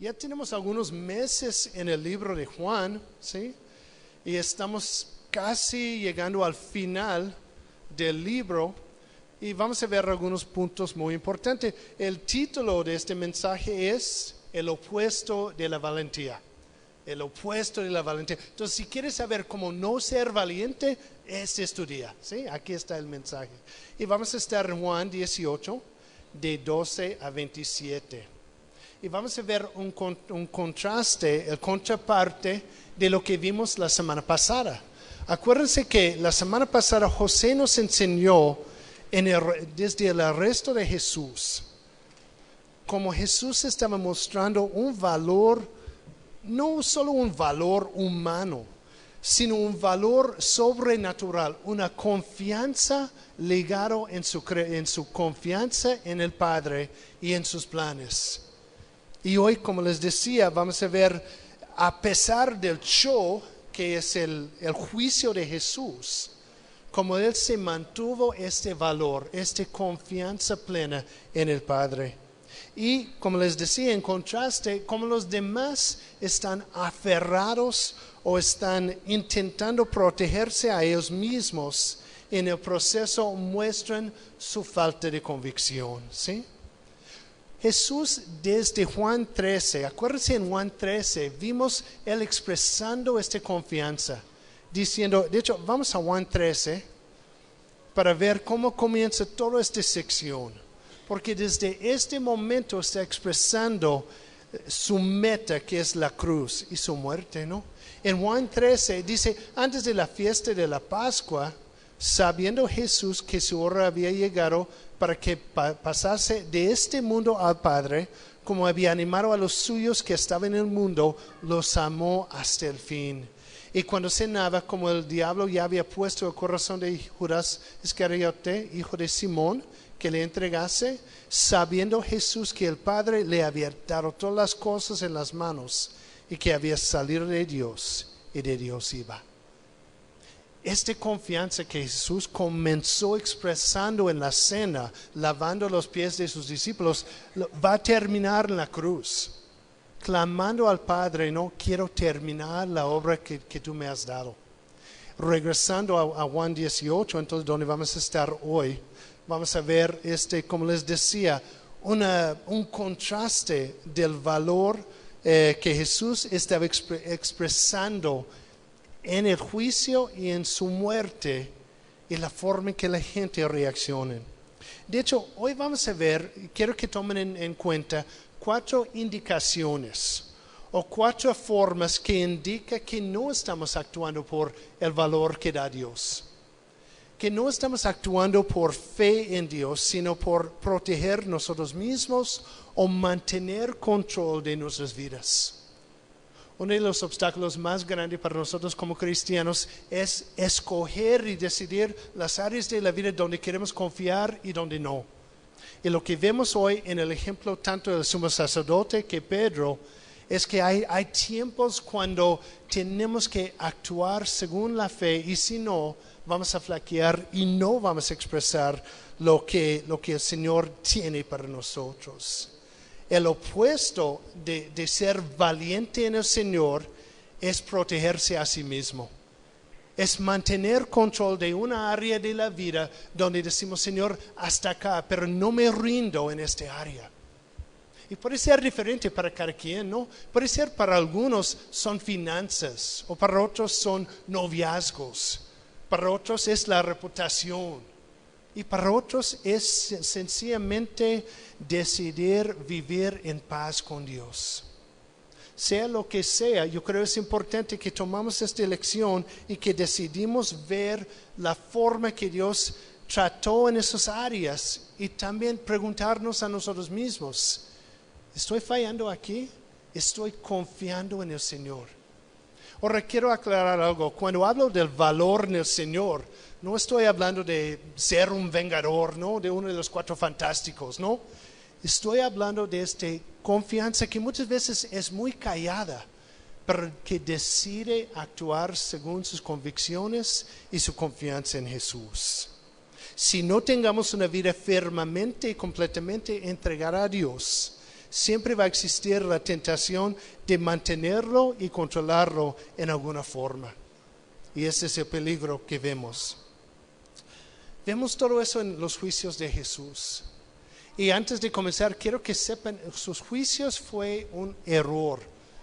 Ya tenemos algunos meses en el libro de Juan, ¿sí? Y estamos casi llegando al final del libro y vamos a ver algunos puntos muy importantes. El título de este mensaje es El opuesto de la valentía. El opuesto de la valentía. Entonces, si quieres saber cómo no ser valiente, es tu día, ¿sí? Aquí está el mensaje. Y vamos a estar en Juan 18, de 12 a 27. Y vamos a ver un contraste, el contraparte de lo que vimos la semana pasada. Acuérdense que la semana pasada José nos enseñó desde el arresto de Jesús, como Jesús estaba mostrando un valor, no solo un valor humano, sino un valor sobrenatural, una confianza ligado en su confianza en el Padre y en sus planes. Y hoy, como les decía, vamos a ver, a pesar del show que es el juicio de Jesús, como Él se mantuvo este valor, esta confianza plena en el Padre. Y como les decía, en contraste, como los demás están aferrados o están intentando protegerse a ellos mismos, en el proceso muestran su falta de convicción, ¿sí? Jesús desde Juan 13, acuérdense en Juan 13, vimos Él expresando esta confianza, diciendo, de hecho, vamos a Juan 13 para ver cómo comienza toda esta sección, porque desde este momento está expresando su meta, que es la cruz y su muerte, ¿no? En Juan 13 dice, antes de la fiesta de la Pascua, sabiendo Jesús que su hora había llegado para que pasase de este mundo al Padre, como había animado a los suyos que estaban en el mundo, los amó hasta el fin. Y cuando cenaba, como el diablo ya había puesto el corazón de Judas Iscariote, hijo de Simón, que le entregase, sabiendo Jesús que el Padre le había dado todas las cosas en las manos y que había salido de Dios y de Dios iba. Esta confianza que Jesús comenzó expresando en la cena, lavando los pies de sus discípulos, va a terminar en la cruz, clamando al Padre, no quiero terminar la obra que tú me has dado. Regresando a Juan 18, entonces donde vamos a estar hoy, vamos a ver, como les decía, un contraste del valor que Jesús estaba expresando en el juicio y en su muerte y la forma en que la gente reacciona. De hecho, hoy vamos a ver, quiero que tomen en cuenta 4 indicaciones o 4 formas que indican que no estamos actuando por el valor que da Dios. Que no estamos actuando por fe en Dios, sino por proteger nosotros mismos o mantener control de nuestras vidas. Uno de los obstáculos más grandes para nosotros como cristianos es escoger y decidir las áreas de la vida donde queremos confiar y donde no. Y lo que vemos hoy en el ejemplo tanto del sumo sacerdote que Pedro, es que hay tiempos cuando tenemos que actuar según la fe y si no, vamos a flaquear y no vamos a expresar lo que el Señor tiene para nosotros. El opuesto de ser valiente en el Señor es protegerse a sí mismo. Es mantener control de una área de la vida donde decimos, Señor, hasta acá, pero no me rindo en este área. Y puede ser diferente para cada quien, ¿no? Puede ser para algunos son finanzas, o para otros son noviazgos, para otros es la reputación. Y para otros es sencillamente decidir vivir en paz con Dios. Sea lo que sea, yo creo es importante que tomamos esta elección y que decidimos ver la forma que Dios trató en esas áreas y también preguntarnos a nosotros mismos, ¿estoy fallando aquí? ¿Estoy confiando en el Señor? Ahora quiero aclarar algo. Cuando hablo del valor en el Señor, no estoy hablando de ser un vengador, ¿no? De uno de los 4 fantásticos, ¿no? Estoy hablando de esta confianza que muchas veces es muy callada, pero que decide actuar según sus convicciones y su confianza en Jesús. Si no tengamos una vida firmemente y completamente entregada a Dios, siempre va a existir la tentación de mantenerlo y controlarlo en alguna forma. Y ese es el peligro que vemos. Vemos todo eso en los juicios de Jesús. Y antes de comenzar, quiero que sepan, sus juicios fue un error.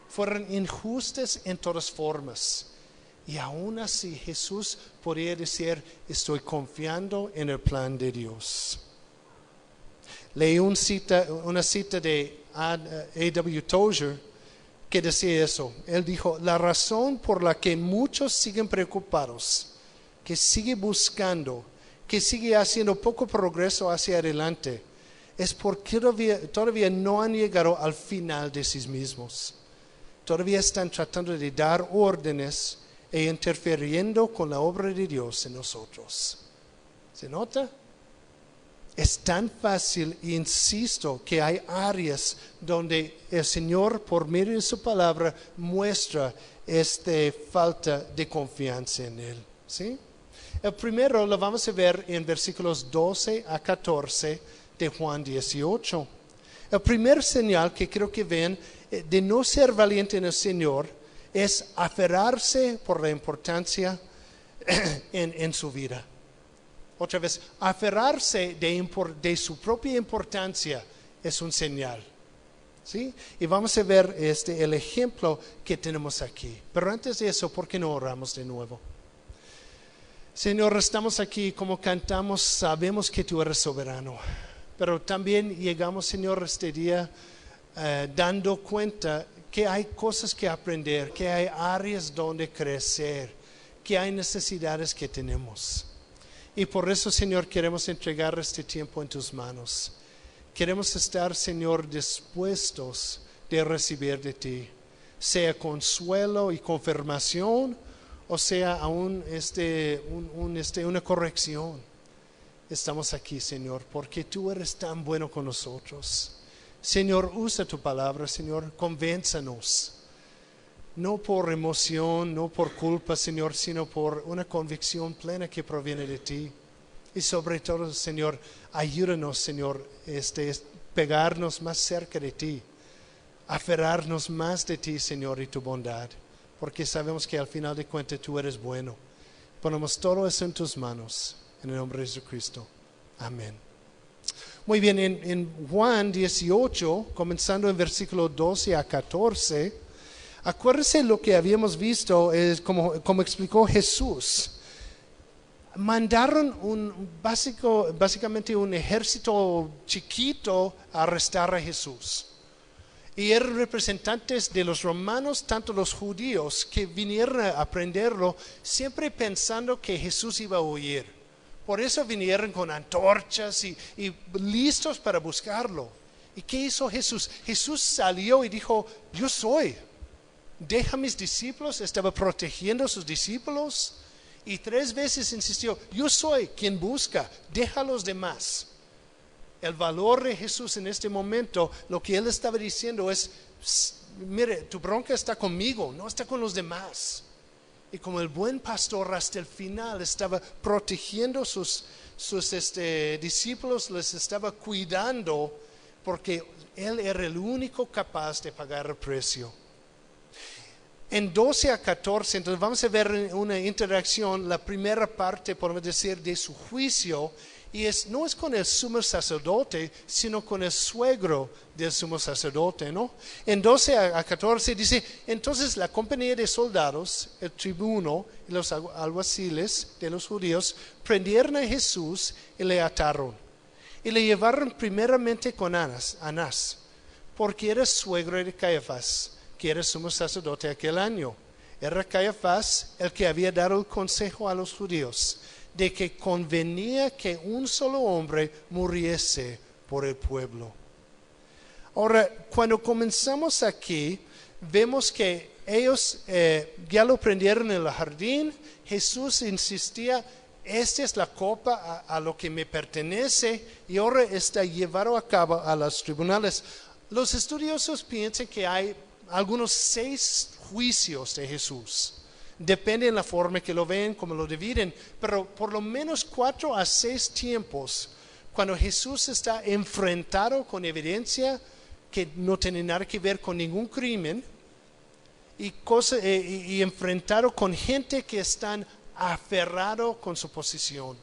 Fueron injustos en todas formas. Y aún así Jesús podría decir, estoy confiando en el plan de Dios. Leí una cita de A.W. Tozer que decía eso. Él dijo, la razón por la que muchos siguen preocupados, que siguen buscando, que sigue haciendo poco progreso hacia adelante, es porque todavía no han llegado al final de sí mismos. Todavía están tratando de dar órdenes e interfiriendo con la obra de Dios en nosotros. ¿Se nota? Es tan fácil, insisto, que hay áreas donde el Señor, por medio de su palabra, muestra esta falta de confianza en Él. ¿Sí? El primero lo vamos a ver en versículos 12 a 14 de Juan 18. El primer señal que creo que ven de no ser valiente en el Señor es aferrarse por la importancia en su vida. Otra vez, aferrarse de su propia importancia es un señal. ¿Sí? Y vamos a ver el ejemplo que tenemos aquí. Pero antes de eso, ¿por qué no oramos de nuevo? Señor, estamos aquí como cantamos, sabemos que tú eres soberano. Pero también llegamos, Señor, este día dando cuenta que hay cosas que aprender, que hay áreas donde crecer, que hay necesidades que tenemos. Y por eso, Señor, queremos entregar este tiempo en tus manos. Queremos estar, Señor, dispuestos de recibir de ti, sea consuelo y confirmación, o sea aún una corrección. Estamos aquí, Señor, porque tú eres tan bueno con nosotros. Señor, usa tu palabra, Señor, convénzanos. No por emoción, no por culpa, Señor, sino por una convicción plena que proviene de ti. Y sobre todo, Señor, ayúdanos, Señor, pegarnos más cerca de ti, aferrarnos más de ti, Señor, y tu bondad, porque sabemos que al final de cuentas tú eres bueno. Ponemos todo eso en tus manos, en el nombre de Jesucristo. Amén. Muy bien, en Juan 18, comenzando en versículo 12 a 14, acuérdense lo que habíamos visto, es como explicó Jesús. Mandaron básicamente un ejército chiquito a arrestar a Jesús. Y eran representantes de los romanos, tanto los judíos, que vinieron a aprenderlo, siempre pensando que Jesús iba a huir. Por eso vinieron con antorchas y listos para buscarlo. ¿Y qué hizo Jesús? Jesús salió y dijo, yo soy. Deja a mis discípulos, estaba protegiendo a sus discípulos. Y 3 veces insistió, yo soy quien busca, deja a los demás. El valor de Jesús en este momento, lo que él estaba diciendo es, mire, tu bronca está conmigo, no está con los demás. Y como el buen pastor hasta el final estaba protegiendo sus discípulos, les estaba cuidando, porque él era el único capaz de pagar el precio. En 12 a 14, entonces vamos a ver una interacción, la primera parte, podemos decir, de su juicio, y no es con el sumo sacerdote, sino con el suegro del sumo sacerdote, ¿no? En 12 a 14 dice, entonces la compañía de soldados, el tribuno y los alguaciles de los judíos, prendieron a Jesús y le ataron. Y le llevaron primeramente con Anás, porque era suegro de Caifás, que era sumo sacerdote aquel año. Era Caifás el que había dado el consejo a los judíos de que convenía que un solo hombre muriese por el pueblo. Ahora, cuando comenzamos aquí, vemos que ellos ya lo prendieron en el jardín. Jesús insistía, esta es la copa a lo que me pertenece, y ahora está llevado a cabo a los tribunales. Los estudiosos piensan que hay algunos 6 juicios de Jesús. Depende de la forma que lo ven, cómo lo dividen, pero por lo menos 4 a 6 tiempos, cuando Jesús está enfrentado con evidencia que no tienen nada que ver con ningún crimen y enfrentado con gente que están aferrado con su posición.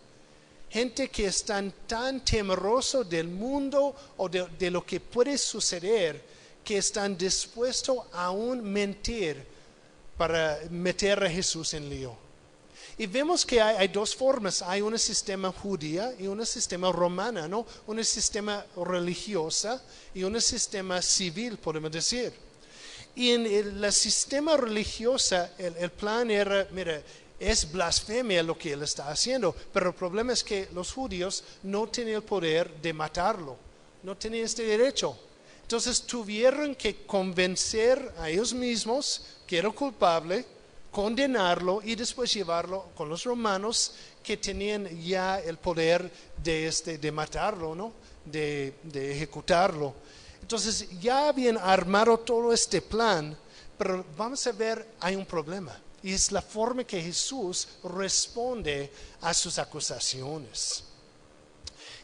Gente que están tan temeroso del mundo o de lo que puede suceder que están dispuestos a aún mentir para meter a Jesús en lío. Y vemos que hay dos formas. Hay un sistema judía y un sistema romana, ¿no? Un sistema religiosa y un sistema civil, podemos decir. Y en el sistema religioso, el plan era, mira, es blasfemia lo que él está haciendo, pero el problema es que los judíos no tenían el poder de matarlo, no tenían este derecho. Entonces tuvieron que convencer a ellos mismos que era culpable, condenarlo y después llevarlo con los romanos que tenían ya el poder de matarlo, ¿no? de ejecutarlo. Entonces ya habían armado todo este plan, pero vamos a ver, hay un problema. Y es la forma que Jesús responde a sus acusaciones.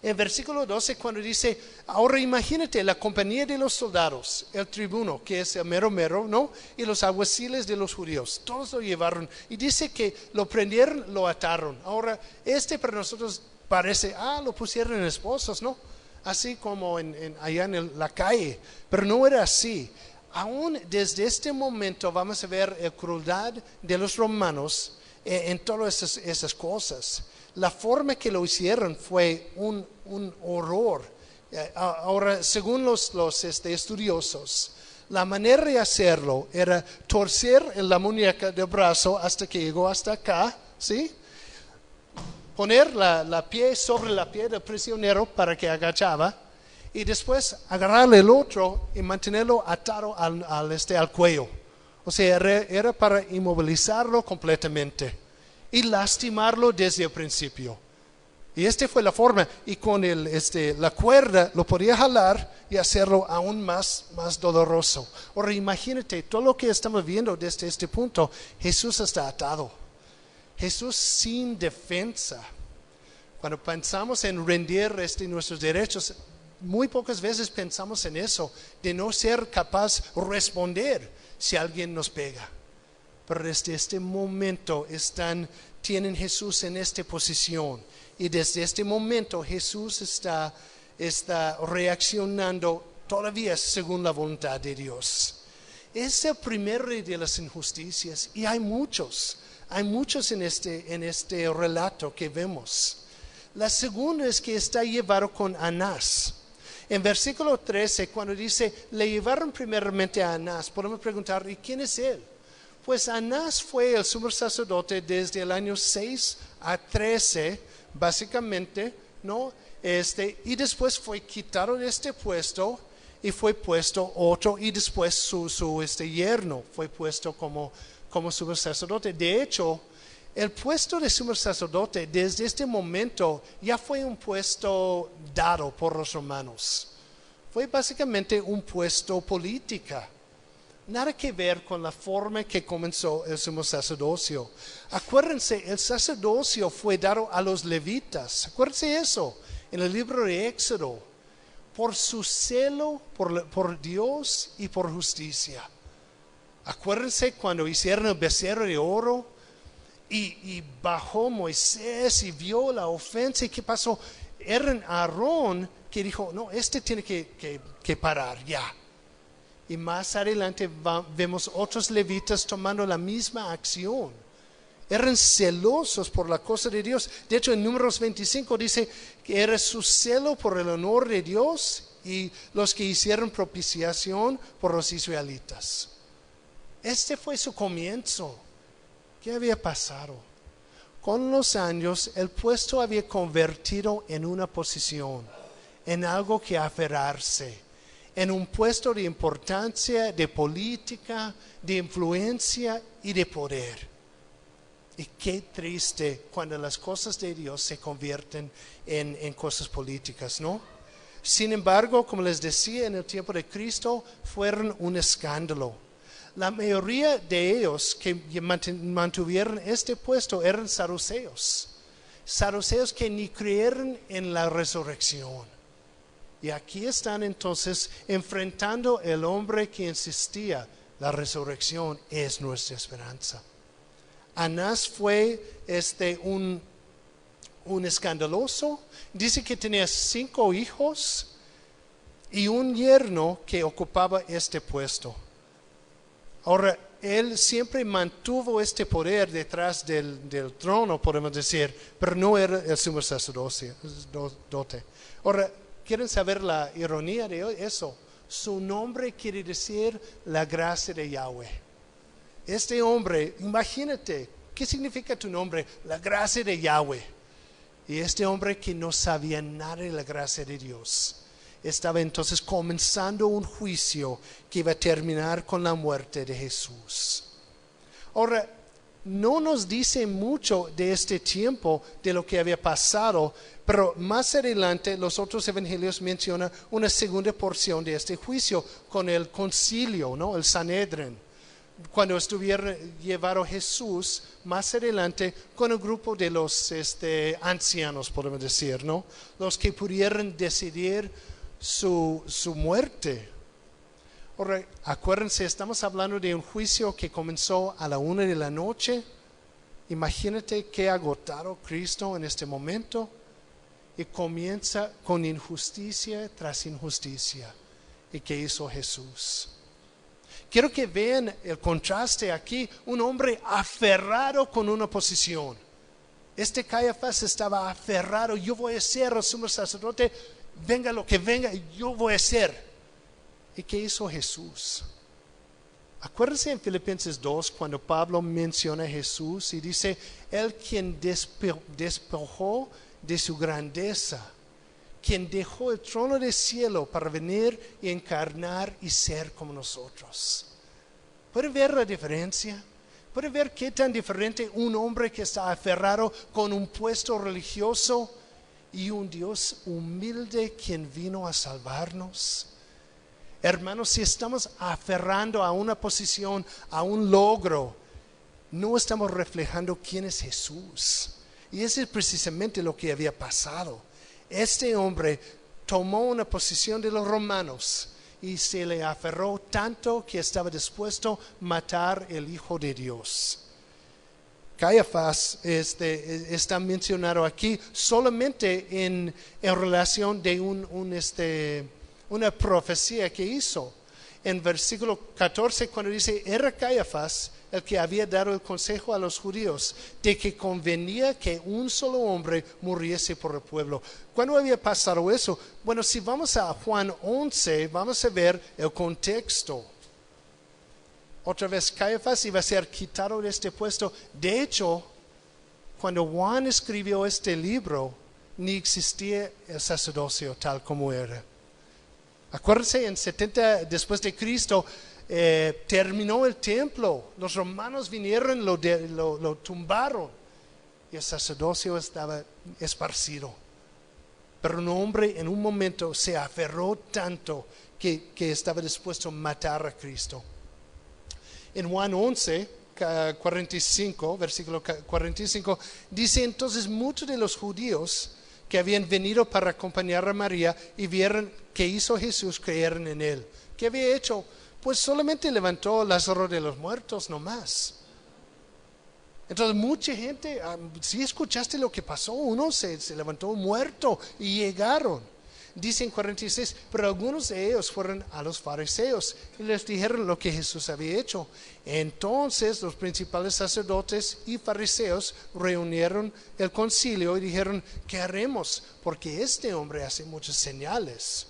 En versículo 12, cuando dice, ahora imagínate la compañía de los soldados, el tribuno, que es el mero, ¿no? Y los alguaciles de los judíos, todos lo llevaron. Y dice que lo prendieron, lo ataron. Ahora, para nosotros parece, lo pusieron en esposos, ¿no? Así como allá en la calle. Pero no era así. Aún desde este momento vamos a ver la crueldad de los romanos en todas esas cosas. La forma que lo hicieron fue un horror. Ahora, según los estudiosos, la manera de hacerlo era torcer la muñeca del brazo hasta que llegó hasta acá, ¿sí? Poner la pie sobre la pie del prisionero para que agachaba. Y después agarrarle el otro y mantenerlo atado al cuello. O sea, era para inmovilizarlo completamente y lastimarlo desde el principio. Y fue la forma. Y con la cuerda lo podía jalar y hacerlo aún más doloroso. Ahora imagínate, todo lo que estamos viendo desde este punto, Jesús está atado. Jesús sin defensa. Cuando pensamos en rendir nuestros derechos, muy pocas veces pensamos en eso, de no ser capaz de responder si alguien nos pega. Pero desde este momento tienen Jesús en esta posición. Y desde este momento Jesús está reaccionando todavía según la voluntad de Dios. Es el primer rey de las injusticias y hay muchos en este relato que vemos. La segunda es que está llevado con Anás. En versículo 13, cuando dice, le llevaron primeramente a Anás, podemos preguntar, ¿y quién es él? Pues Anás fue el sumo sacerdote desde el año 6 a 13, básicamente, ¿no? Y después fue quitado de este puesto y fue puesto otro, y después su yerno fue puesto como sumo sacerdote. De hecho, el puesto de sumo sacerdote desde este momento ya fue un puesto dado por los romanos. Fue básicamente un puesto político. Nada que ver con la forma que comenzó el sumo sacerdocio. Acuérdense, el sacerdocio fue dado a los levitas. Acuérdense eso, en el libro de Éxodo. Por su celo por Dios y por justicia. Acuérdense cuando hicieron el becerro de oro. Y bajó Moisés y vio la ofensa. ¿Y qué pasó? Era Aarón que dijo, no, tiene que parar ya. Y más adelante vemos otros levitas tomando la misma acción. Eran celosos por la cosa de Dios. De hecho, en Números 25 dice que era su celo por el honor de Dios y los que hicieron propiciación por los israelitas. Fue su comienzo. ¿Qué había pasado? Con los años, el puesto había convertido en una posición, en algo que aferrarse, en un puesto de importancia, de política, de influencia y de poder. Y qué triste cuando las cosas de Dios se convierten en cosas políticas, ¿no? Sin embargo, como les decía, en el tiempo de Cristo fueron un escándalo. La mayoría de ellos que mantuvieron este puesto eran saduceos que ni creyeron en la resurrección. Y aquí están entonces enfrentando el hombre que insistía, la resurrección es nuestra esperanza. Anás fue un escandaloso. Dice que tenía 5 hijos y un yerno que ocupaba este puesto. Ahora, él siempre mantuvo este poder detrás del trono, podemos decir, pero no era el sumo sacerdote. Ahora, ¿quieren saber la ironía de eso? Su nombre quiere decir la gracia de Yahweh. Este hombre, imagínate, ¿qué significa tu nombre? La gracia de Yahweh. Y este hombre que no sabía nada de la gracia de Dios, estaba entonces comenzando un juicio que iba a terminar con la muerte de Jesús. Ahora, no nos dice mucho de este tiempo, de lo que había pasado, pero más adelante los otros evangelios mencionan una segunda porción de este juicio con el concilio, ¿no? El Sanedrin. Cuando estuviera llevado Jesús más adelante con un grupo de los ancianos, podemos decir, ¿no? Los que pudieran decidir su muerte. Ahora, acuérdense, estamos hablando de un juicio que comenzó a la 1 de la noche. Imagínate qué agotado Cristo en este momento. Y comienza con injusticia tras injusticia. ¿Y qué hizo Jesús? Quiero que vean el contraste aquí. Un hombre aferrado con una posición. Caifás estaba aferrado. Yo voy a ser el sumo sacerdote. Venga lo que venga, yo voy a ser. ¿Y qué hizo Jesús? Acuérdense en Filipenses 2 cuando Pablo menciona a Jesús y dice, Él quien despojó de su grandeza, quien dejó el trono del cielo para venir y encarnar y ser como nosotros. ¿Pueden ver la diferencia? ¿Pueden ver qué tan diferente un hombre que está aferrado con un puesto religioso y un Dios humilde quien vino a salvarnos? Hermanos, si estamos aferrando a una posición, a un logro, no estamos reflejando quién es Jesús. Y eso es precisamente lo que había pasado. Este hombre tomó una posición de los romanos y se le aferró tanto que estaba dispuesto a matar el Hijo de Dios. Caifás está mencionado aquí solamente en relación de una profecía que hizo. En versículo 14 cuando dice, era Caifás el que había dado el consejo a los judíos de que convenía que un solo hombre muriese por el pueblo. ¿Cuándo había pasado eso? Bueno, si vamos a Juan 11, vamos a ver el contexto. Otra vez Caifás iba a ser quitado de este puesto. De hecho, cuando Juan escribió este libro, ni existía el sacerdocio tal como era. Acuérdense, en 70 después de Cristo terminó el templo. Los romanos vinieron, lo tumbaron y el sacerdocio estaba esparcido. Pero un hombre en un momento se aferró tanto que estaba dispuesto a matar a Cristo. En Juan 11, 45, versículo 45, dice entonces muchos de los judíos que habían venido para acompañar a María y vieron que hizo Jesús, creyeron en él. ¿Qué había hecho? Pues solamente levantó a Lázaro de los muertos, no más. Entonces mucha gente, si escuchaste lo que pasó, uno se levantó muerto y llegaron. Dice en 46, pero algunos de ellos fueron a los fariseos y les dijeron lo que Jesús había hecho. Entonces los principales sacerdotes y fariseos reunieron el concilio y dijeron, ¿qué haremos? Porque este hombre hace muchas señales.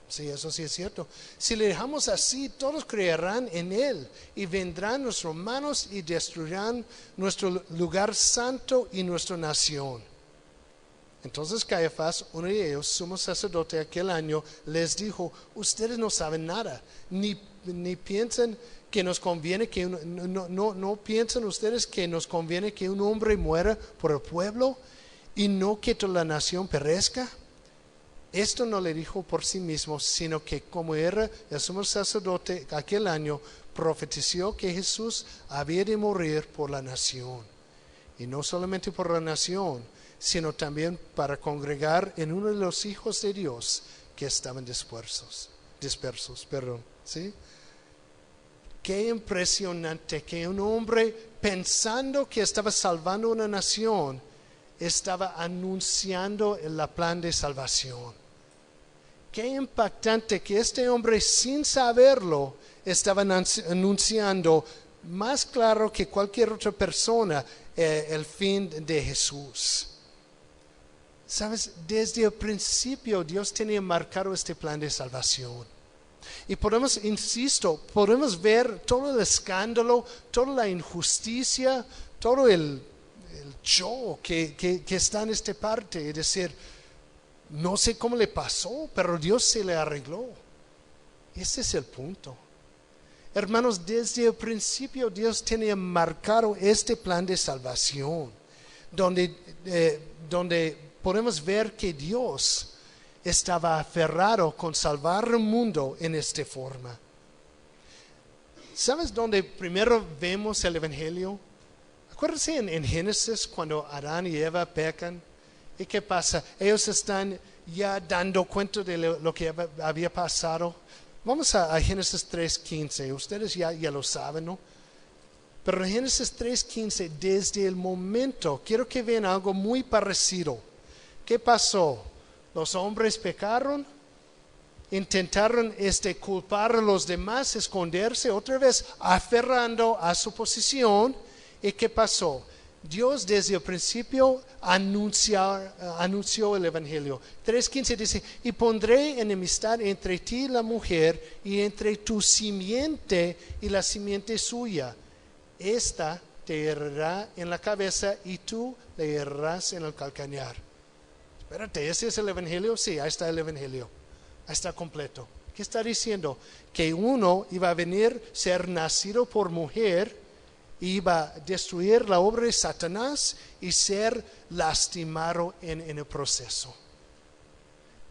Sí, eso sí es cierto. Si le dejamos así, todos creerán en él y vendrán los romanos y destruirán nuestro lugar santo y nuestra nación. Entonces Caifás, uno de ellos, sumo sacerdote aquel año, les dijo, ustedes no saben nada, ni piensan que nos conviene que no piensan ustedes que nos conviene que un hombre muera por el pueblo y no que toda la nación perezca. Esto no le dijo por sí mismo, sino que como era el sumo sacerdote aquel año, profetizó que Jesús había de morir por la nación. Y no solamente por la nación, sino también para congregar en uno de los hijos de Dios que estaban dispersos, perdón, ¿sí? Qué impresionante que un hombre pensando que estaba salvando una nación, estaba anunciando el plan de salvación. Qué impactante que este hombre sin saberlo estaba anunciando más claro que cualquier otra persona el fin de Jesús. Sabes, desde el principio Dios tenía marcado este plan de salvación. Y podemos ver todo el escándalo, toda la injusticia, todo el show que está en esta parte. Es decir, no sé cómo le pasó, pero Dios se le arregló. Ese es el punto. Hermanos, desde el principio Dios tenía marcado este plan de salvación, donde podemos ver que Dios estaba aferrado con salvar el mundo en esta forma. ¿Sabes dónde primero vemos el Evangelio? Acuérdense en Génesis cuando Adán y Eva pecan. ¿Y qué pasa? Ellos están ya dando cuenta de lo que había pasado. Vamos a Génesis 3:15. Ustedes ya lo saben, ¿no? Pero en Génesis 3:15, desde el momento, quiero que vean algo muy parecido. ¿Qué pasó? Los hombres pecaron, intentaron culpar a los demás, esconderse, otra vez aferrando a su posición. ¿Y qué pasó? Dios desde el principio anunció el Evangelio. 3:15 dice, y pondré enemistad entre ti y la mujer, y entre tu simiente y la simiente suya. Esta te herirá en la cabeza y tú le herirás en el calcañar. Espérate, ¿ese es el Evangelio? Sí, ahí está el Evangelio. Ahí está completo. ¿Qué está diciendo? Que uno iba a venir, ser nacido por mujer, iba a destruir la obra de Satanás y ser lastimado en el proceso.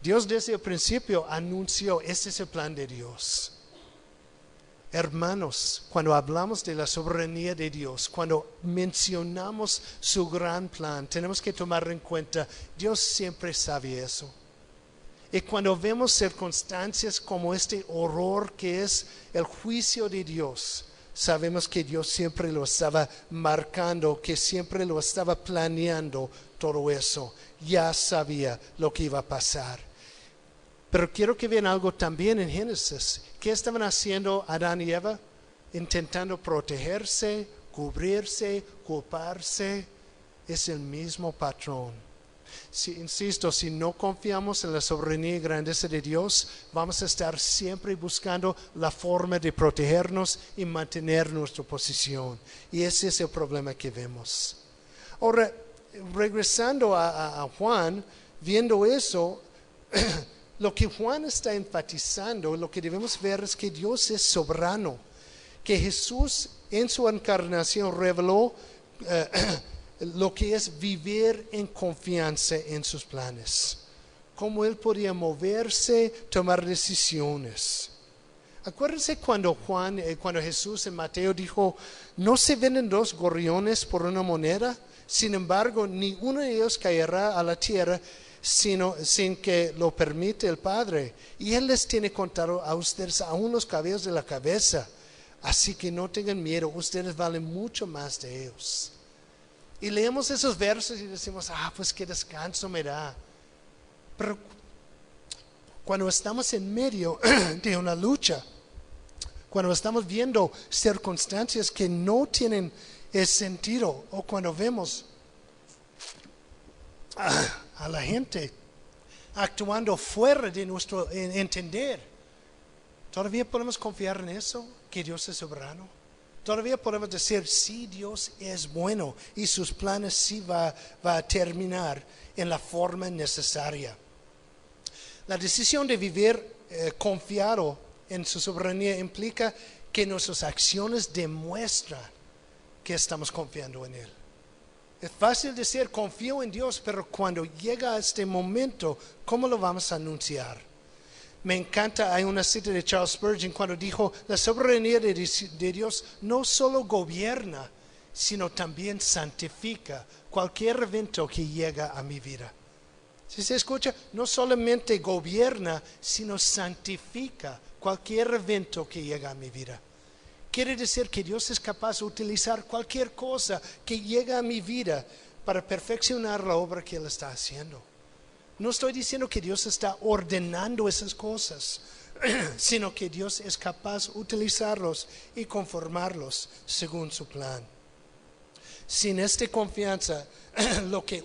Dios desde el principio anunció, ese es el plan de Dios. Hermanos, cuando hablamos de la soberanía de Dios, cuando mencionamos su gran plan, tenemos que tomar en cuenta, Dios siempre sabía eso. Y cuando vemos circunstancias como este horror que es el juicio de Dios, sabemos que Dios siempre lo estaba marcando, que siempre lo estaba planeando todo eso. Ya sabía lo que iba a pasar. Pero quiero que vean algo también en Génesis. ¿Qué estaban haciendo Adán y Eva? Intentando protegerse, cubrirse, culparse. Es el mismo patrón. Insisto, si no confiamos en la soberanía y grandeza de Dios, vamos a estar siempre buscando la forma de protegernos y mantener nuestra posición. Y ese es el problema que vemos. Ahora, regresando a Juan, viendo eso, lo que Juan está enfatizando, lo que debemos ver es que Dios es soberano, que Jesús en su encarnación reveló lo que es vivir en confianza en sus planes, cómo Él podía moverse, tomar decisiones. Acuérdense cuando Jesús en Mateo dijo, no se venden 2 gorriones por una moneda, sin embargo, ni uno de ellos caerá a la tierra sin que lo permite el Padre. Y Él les tiene contado a ustedes aún los cabellos de la cabeza. Así que no tengan miedo, ustedes valen mucho más de ellos. Y leemos esos versos y decimos, pues qué descanso me da. Pero cuando estamos en medio de una lucha, cuando estamos viendo circunstancias que no tienen sentido, o cuando vemos a la gente actuando fuera de nuestro entender, ¿todavía podemos confiar en eso? ¿Que Dios es soberano? ¿Todavía podemos decir, sí, Dios es bueno y sus planes sí va a terminar en la forma necesaria? La decisión de vivir confiado en su soberanía implica que nuestras acciones demuestran que estamos confiando en Él. Es fácil decir, confío en Dios, pero cuando llega este momento, ¿cómo lo vamos a anunciar? Me encanta, hay una cita de Charles Spurgeon cuando dijo, la soberanía de Dios no solo gobierna, sino también santifica cualquier evento que llega a mi vida. Si se escucha, no solamente gobierna, sino santifica cualquier evento que llega a mi vida. Quiere decir que Dios es capaz de utilizar cualquier cosa que llega a mi vida para perfeccionar la obra que Él está haciendo. No estoy diciendo que Dios está ordenando esas cosas, sino que Dios es capaz de utilizarlos y conformarlos según su plan. Sin esta confianza, lo que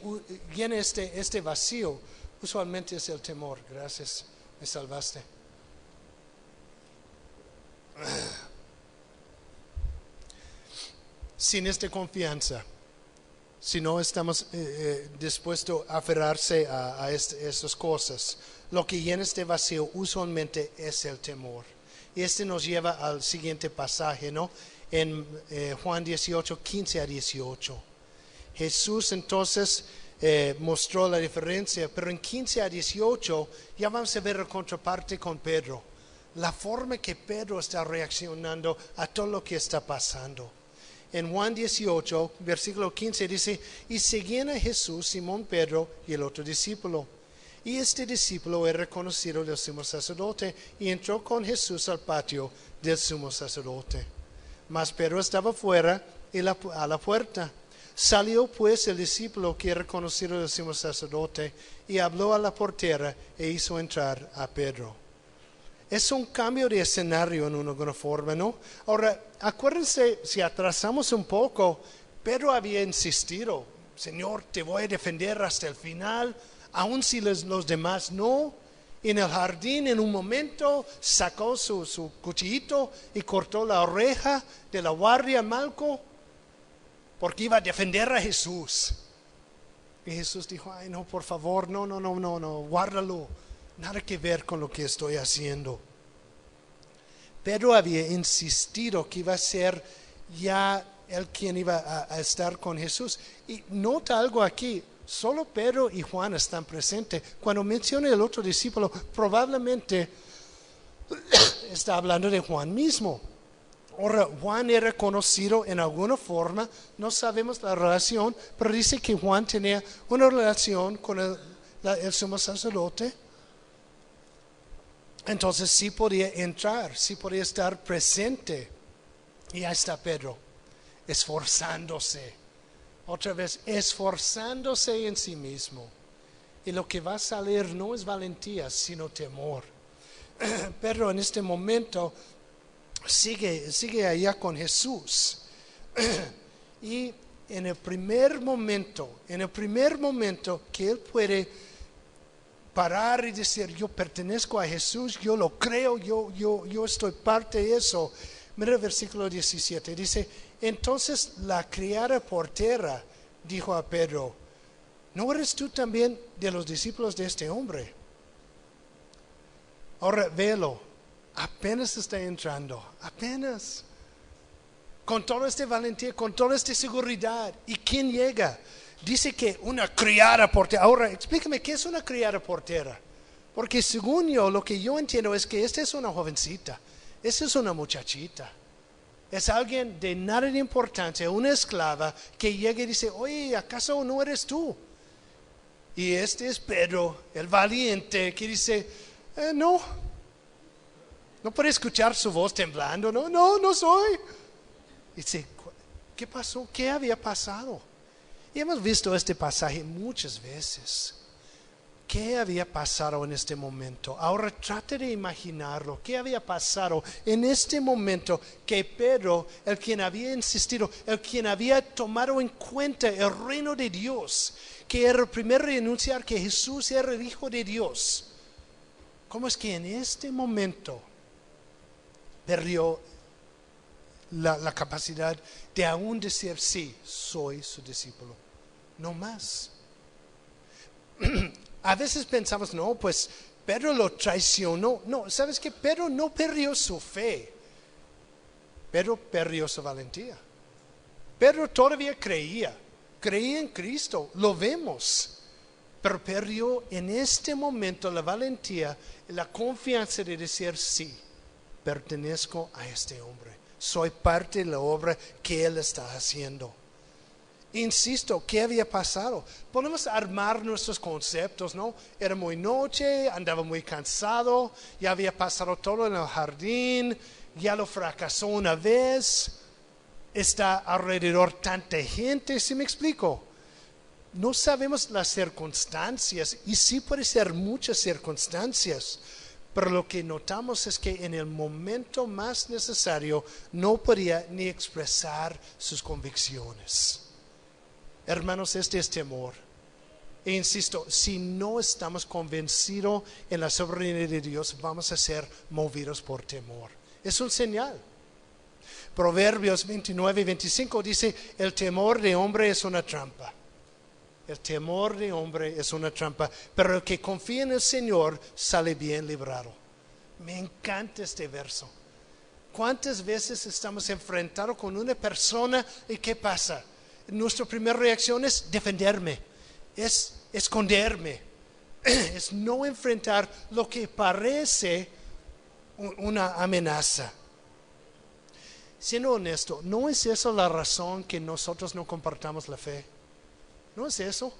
llena este vacío usualmente es el temor. Gracias, me salvaste. Sin esta confianza, si no estamos dispuestos a aferrarse a estas cosas, lo que llena este vacío usualmente es el temor. Y este nos lleva al siguiente pasaje, ¿no? En Juan 18, 15 a 18. Jesús entonces mostró la diferencia, pero en 15 a 18 ya vamos a ver la contraparte con Pedro. La forma que Pedro está reaccionando a todo lo que está pasando. En Juan 18, versículo 15 dice, y seguían a Jesús, Simón Pedro y el otro discípulo. Y este discípulo era conocido del sumo sacerdote y entró con Jesús al patio del sumo sacerdote. Mas Pedro estaba fuera y a la puerta. Salió pues el discípulo que era conocido del sumo sacerdote y habló a la portera e hizo entrar a Pedro. Es un cambio de escenario en alguna forma, ¿no? Ahora, acuérdense, si atrasamos un poco, Pedro había insistido, Señor, te voy a defender hasta el final, aun si los demás no. En el jardín, en un momento, sacó su cuchillito y cortó la oreja de la guardia Malco, porque iba a defender a Jesús. Y Jesús dijo, ay no, por favor, no, guárdalo. Nada que ver con lo que estoy haciendo. Pedro había insistido que iba a ser ya él quien iba a estar con Jesús. Y nota algo aquí, solo Pedro y Juan están presentes. Cuando menciona el otro discípulo, probablemente está hablando de Juan mismo. Ahora, Juan era conocido en alguna forma, no sabemos la relación, pero dice que Juan tenía una relación con el sumo sacerdote. Entonces sí podía entrar, sí podía estar presente. Y ahí está Pedro, esforzándose. Otra vez, esforzándose en sí mismo. Y lo que va a salir no es valentía, sino temor. Pedro en este momento sigue allá con Jesús. Y en el primer momento que él puede parar y decir, yo pertenezco a Jesús, yo lo creo, yo estoy parte de eso. Mira el versículo 17, dice, entonces la criada portera dijo a Pedro, ¿no eres tú también de los discípulos de este hombre? Ahora velo, apenas está entrando, apenas. Con toda esta valentía, con toda esta seguridad. ¿Y quién llega? Dice que una criada portera. Ahora, explícame, ¿qué es una criada portera? Porque según yo, lo que yo entiendo es que esta es una jovencita. Esta es una muchachita. Es alguien de nada de importancia, una esclava que llega y dice, oye, ¿acaso no eres tú? Y este es Pedro, el valiente, que dice, no puede escuchar su voz temblando, no soy. Y dice, ¿qué pasó? ¿Qué había pasado? Y hemos visto este pasaje muchas veces. ¿Qué había pasado en este momento? Ahora trate de imaginarlo. ¿Qué había pasado en este momento que Pedro, el quien había insistido, el quien había tomado en cuenta el reino de Dios, que era el primero en anunciar que Jesús era el Hijo de Dios? ¿Cómo es que en este momento perdió la capacidad de aún decir, sí, soy su discípulo? No más. A veces pensamos, no, pues Pedro lo traicionó. No, ¿sabes qué? Pedro no perdió su fe. Pedro perdió su valentía. Pedro todavía creía en Cristo, lo vemos. Pero perdió en este momento la valentía, la confianza de decir, sí, pertenezco a este hombre. Soy parte de la obra que Él está haciendo. Insisto, ¿qué había pasado? Podemos armar nuestros conceptos, ¿no? Era muy noche, andaba muy cansado, ya había pasado todo en el jardín, ya lo fracasó una vez, está alrededor tanta gente, ¿sí me explico? No sabemos las circunstancias, y sí puede ser muchas circunstancias, pero lo que notamos es que en el momento más necesario no podía ni expresar sus convicciones. Hermanos, este es temor. E insisto, si no estamos convencidos en la soberanía de Dios, vamos a ser movidos por temor. Es un señal. Proverbios 29 y 25 dice, el temor de hombre es una trampa. El temor de hombre es una trampa, pero el que confía en el Señor sale bien librado. Me encanta este verso. ¿Cuántas veces estamos enfrentados con una persona y qué pasa? Nuestra primera reacción es defenderme, es esconderme, es no enfrentar lo que parece una amenaza. Siendo honesto, ¿no es eso la razón que nosotros no compartamos la fe? ¿No es eso?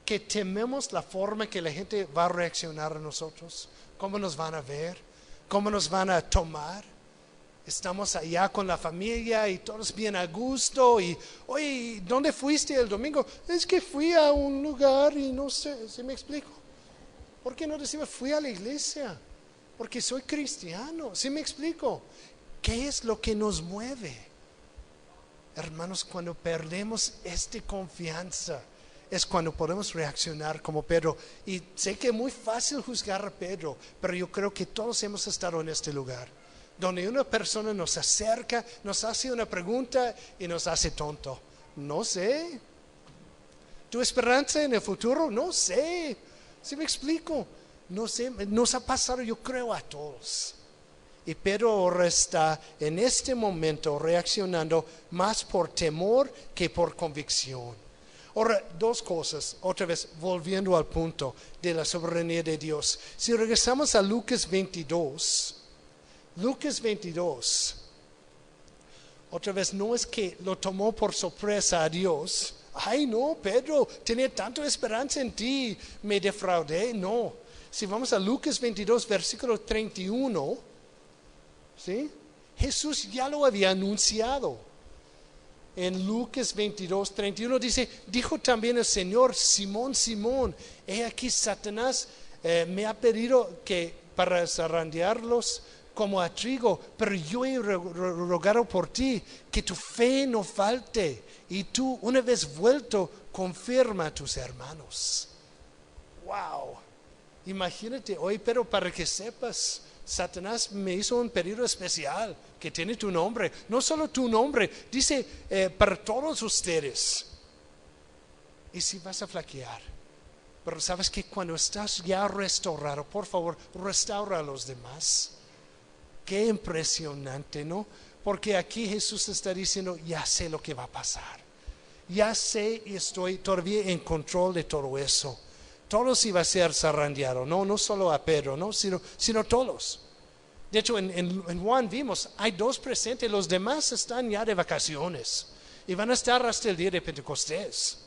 Que tememos la forma que la gente va a reaccionar a nosotros, cómo nos van a ver, cómo nos van a tomar. Estamos allá con la familia y todos bien a gusto y, oye, ¿dónde fuiste el domingo? Es que fui a un lugar y no sé, ¿sí me explico? ¿Por qué no decimos fui a la iglesia? Porque soy cristiano, ¿sí me explico? ¿Qué es lo que nos mueve? Hermanos, cuando perdemos esta confianza es cuando podemos reaccionar como Pedro. Y sé que es muy fácil juzgar a Pedro, pero yo creo que todos hemos estado en este lugar donde una persona nos acerca, nos hace una pregunta y nos hace tonto. No sé. ¿Tu esperanza en el futuro? No sé. ¿Sí me explico? No sé. Nos ha pasado, yo creo, a todos. Y Pedro ahora está en este momento reaccionando más por temor que por convicción. Ahora, dos cosas, otra vez volviendo al punto de la soberanía de Dios. Si regresamos a Lucas 22, otra vez no es que lo tomó por sorpresa a Dios. Ay no, Pedro, tenía tanta esperanza en ti, me defraudé. No, si vamos a Lucas 22, versículo 31, ¿sí? Jesús ya lo había anunciado. En Lucas 22, 31 dice, dijo también el Señor, Simón, Simón, he aquí Satanás me ha pedido que para zarandearlos como a trigo, pero yo he rogado por ti que tu fe no falte y tú una vez vuelto confirma a tus hermanos. Wow, imagínate hoy, pero para que sepas, Satanás me hizo un pedido especial que tiene tu nombre, no solo tu nombre, dice para todos ustedes. Y si vas a flaquear, pero sabes que cuando estás ya restaurado, por favor, restaura a los demás. Qué impresionante, ¿no? Porque aquí Jesús está diciendo, ya sé lo que va a pasar. Ya sé y estoy todavía en control de todo eso. Todos iba a ser zarandeado, no solo a Pedro, ¿no? sino todos. De hecho, en Juan vimos, hay dos presentes, los demás están ya de vacaciones y van a estar hasta el día de Pentecostés.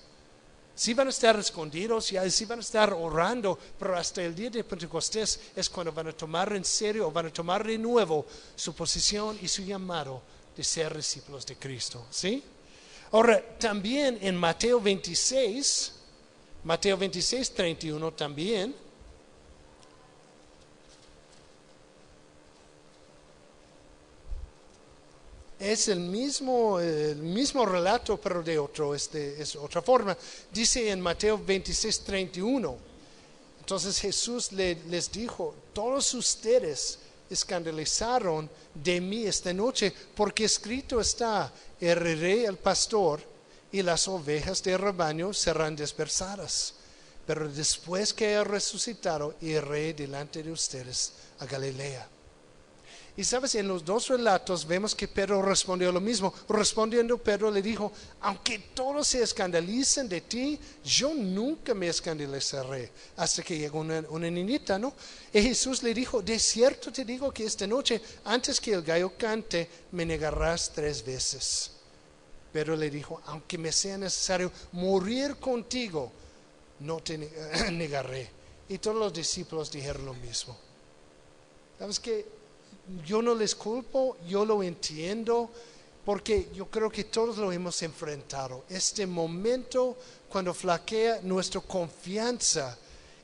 Sí van a estar escondidos, sí van a estar orando, pero hasta el día de Pentecostés es cuando van a tomar en serio o van a tomar de nuevo su posición y su llamado de ser discípulos de Cristo. ¿Sí? Ahora, también en Mateo 26, 31 también, es el mismo relato, pero de otro, es otra forma. Dice en Mateo 26, 31. Entonces Jesús les dijo, todos ustedes escandalizaron de mí esta noche, porque escrito está, heriré al pastor y las ovejas del rebaño serán dispersadas. Pero después que he resucitado, iré delante de ustedes a Galilea. Y sabes, en los dos relatos vemos que Pedro respondió lo mismo. Respondiendo, Pedro le dijo, aunque todos se escandalicen de ti, yo nunca me escandalizaré. Hasta que llegó una niñita, ¿no? Y Jesús le dijo, de cierto te digo que esta noche, antes que el gallo cante, me negarás 3 veces. Pero le dijo, aunque me sea necesario morir contigo, no te negaré. Y todos los discípulos dijeron lo mismo. ¿Sabes qué? Yo no les culpo, yo lo entiendo, porque yo creo que todos lo hemos enfrentado. Este momento cuando flaquea nuestra confianza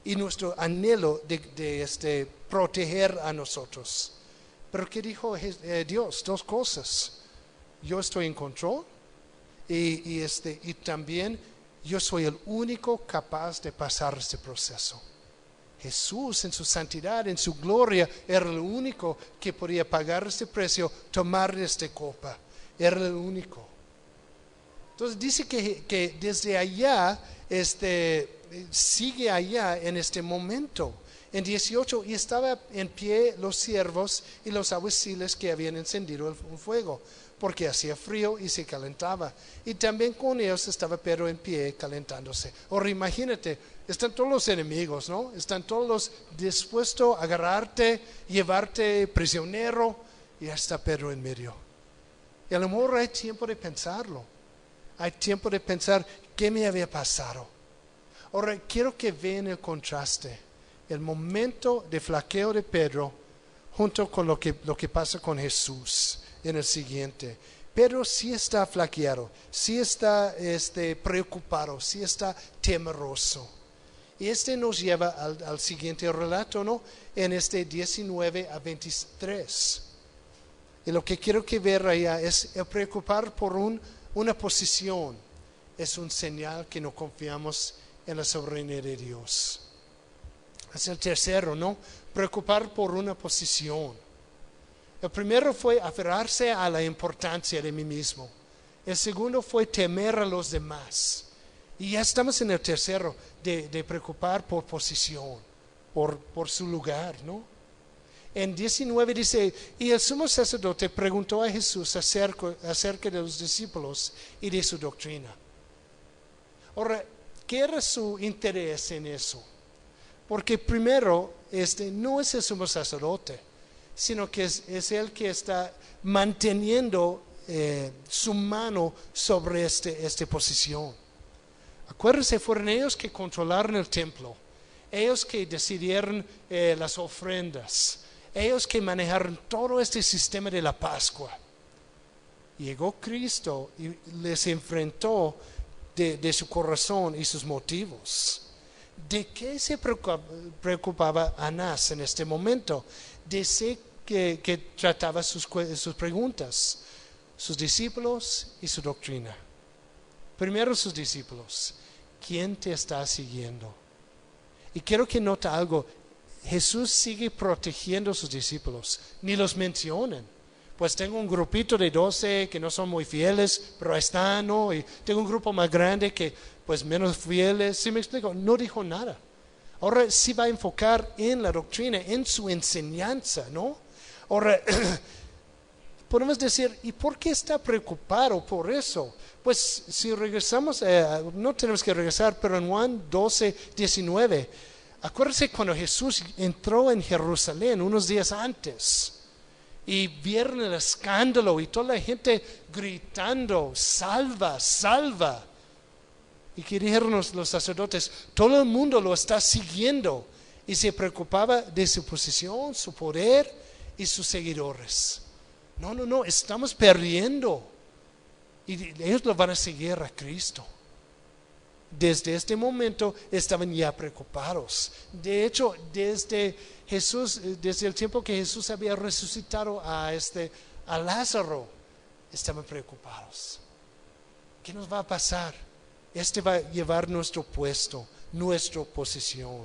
y nuestro anhelo de proteger a nosotros. Pero ¿qué dijo Dios? Dos cosas. Yo estoy en control y también yo soy el único capaz de pasar este proceso. Jesús en su santidad, en su gloria, era el único que podía pagar este precio, tomar esta copa. Era el único. Entonces dice que desde allá, sigue allá en este momento. En 18, y estaba en pie los siervos y los alguaciles que habían encendido un fuego, porque hacía frío y se calentaba. Y también con ellos estaba Pedro en pie calentándose. Ahora imagínate, están todos los enemigos, ¿no? Están todos dispuestos a agarrarte, llevarte prisionero, y está Pedro en medio. Y a lo mejor hay tiempo de pensarlo. Hay tiempo de pensar qué me había pasado. Ahora quiero que vean el contraste. El momento de flaqueo de Pedro junto con lo que pasa con Jesús en el siguiente. Pedro sí está flaqueado, sí está preocupado, sí está temeroso. Y nos lleva al siguiente relato, ¿no? En 19 a 23. Y lo que quiero que vean allá es el preocupar por una posición. Es un señal que no confiamos en la soberanía de Dios. Es el tercero, ¿no? Preocupar por una posición. El primero fue aferrarse a la importancia de mí mismo. El segundo fue temer a los demás. Y ya estamos en el tercero, de preocupar por posición, por su lugar, ¿no? En 19 dice, y el sumo sacerdote preguntó a Jesús acerca de los discípulos y de su doctrina. Ahora, ¿qué era su interés en eso? Porque primero, no es el sumo sacerdote, sino que es el que está manteniendo su mano sobre esta posición. Acuérdense, fueron ellos que controlaron el templo, ellos que decidieron las ofrendas, ellos que manejaron todo este sistema de la Pascua. Llegó Cristo y les enfrentó de su corazón y sus motivos. ¿De qué se preocupaba Anás en este momento? De ese que trataba sus preguntas, sus discípulos y su doctrina. Primero sus discípulos. ¿Quién te está siguiendo? Y quiero que note algo. Jesús sigue protegiendo a sus discípulos. Ni los mencionan. Pues tengo un grupito de 12 que no son muy fieles, pero ahí están, ¿no? Y tengo un grupo más grande que pues menos fieles. ¿Sí me explico? No dijo nada. Ahora sí va a enfocar en la doctrina, en su enseñanza, ¿no? Ahora, podemos decir, ¿y por qué está preocupado por eso? Pues si regresamos, no tenemos que regresar, pero en Juan 12, 19, acuérdense cuando Jesús entró en Jerusalén unos días antes. Y vieron el escándalo y toda la gente gritando, salva, salva. Y que dijeron los sacerdotes, todo el mundo lo está siguiendo. Y se preocupaba de su posición, su poder y sus seguidores. No, estamos perdiendo. Y ellos lo van a seguir a Cristo. Desde este momento estaban ya preocupados. De hecho, desde el tiempo que Jesús había resucitado a Lázaro, estaban preocupados. ¿Qué nos va a pasar? Va a llevar nuestro puesto, nuestra posición.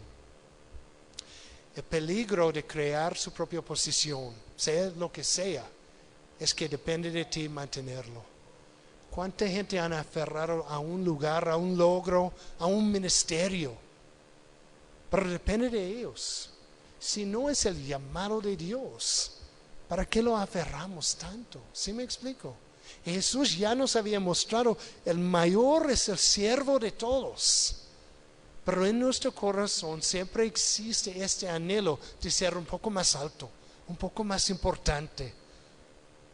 El peligro de crear su propia posición, sea lo que sea, es que depende de ti mantenerlo. ¿Cuánta gente han aferrado a un lugar, a un logro, a un ministerio? Pero depende de ellos. Si no es el llamado de Dios, ¿para qué lo aferramos tanto? ¿Sí me explico? Jesús ya nos había mostrado, el mayor es el siervo de todos. Pero en nuestro corazón siempre existe este anhelo de ser un poco más alto, un poco más importante,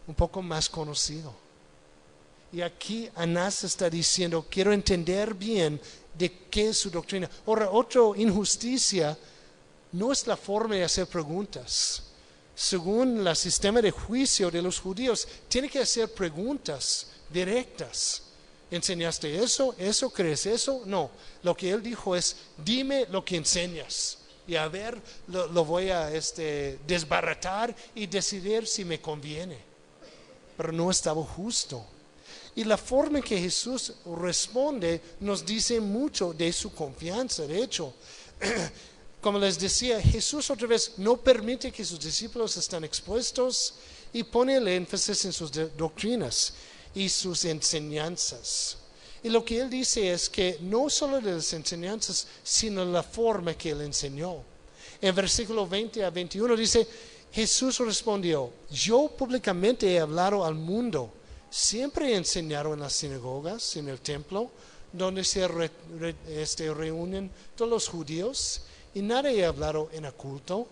un poco más conocido. Y aquí Anás está diciendo, quiero entender bien de qué es su doctrina. Ahora, otra injusticia no es la forma de hacer preguntas. Según el sistema de juicio de los judíos, tiene que hacer preguntas directas. ¿Enseñaste eso? ¿Eso? ¿Crees eso? No. Lo que él dijo es, dime lo que enseñas. Y a ver, lo voy a desbaratar y decidir si me conviene. Pero no estaba justo. Y la forma en que Jesús responde nos dice mucho de su confianza. De hecho, como les decía, Jesús otra vez no permite que sus discípulos estén expuestos y pone el énfasis en sus doctrinas y sus enseñanzas. Y lo que él dice es que no solo de las enseñanzas, sino la forma que él enseñó. En versículo 20 a 21 dice, Jesús respondió, yo públicamente he hablado al mundo. Siempre he enseñado en las sinagogas, en el templo, donde se reúnen todos los judíos, y nada he hablado en oculto.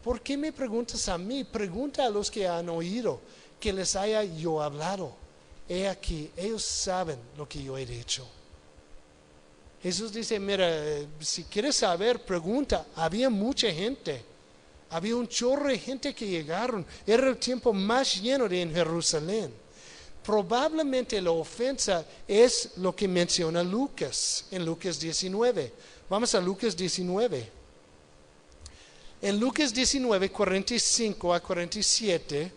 ¿Por qué me preguntas a mí? Pregunta a los que han oído, que les haya yo hablado. He aquí, ellos saben lo que yo he dicho. Jesús dice, mira, si quieres saber, pregunta. Había mucha gente. Había un chorro de gente que llegaron. Era el tiempo más lleno en Jerusalén. Probablemente la ofensa es lo que menciona Lucas, en Lucas 19. Vamos a Lucas 19. En Lucas 19, 45 a 47,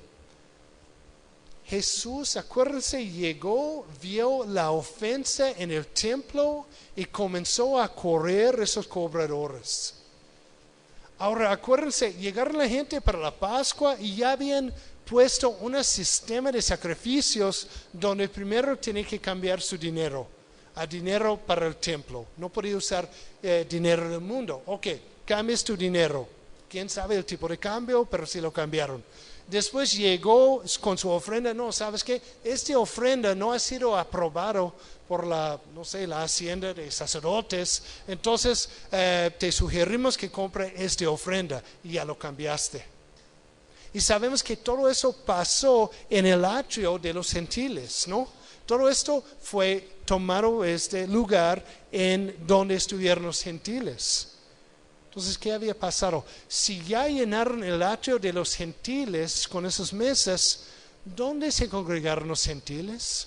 Jesús, acuérdense, llegó, vio la ofensa en el templo y comenzó a correr esos cobradores. Ahora, acuérdense, llegaron la gente para la Pascua y ya habían puesto un sistema de sacrificios donde primero tenía que cambiar su dinero a dinero para el templo. No podía usar dinero del mundo. Ok, cambies tu dinero. Quién sabe el tipo de cambio, pero sí lo cambiaron. Después llegó con su ofrenda. No, ¿sabes qué? Esta ofrenda no ha sido aprobado por la hacienda de sacerdotes. Entonces te sugerimos que compre esta ofrenda y ya lo cambiaste. Y sabemos que todo eso pasó en el atrio de los gentiles, ¿no? Todo esto fue tomado este lugar en donde estuvieron los gentiles. Entonces, ¿qué había pasado? Si ya llenaron el atrio de los gentiles con esas mesas, ¿dónde se congregaron los gentiles?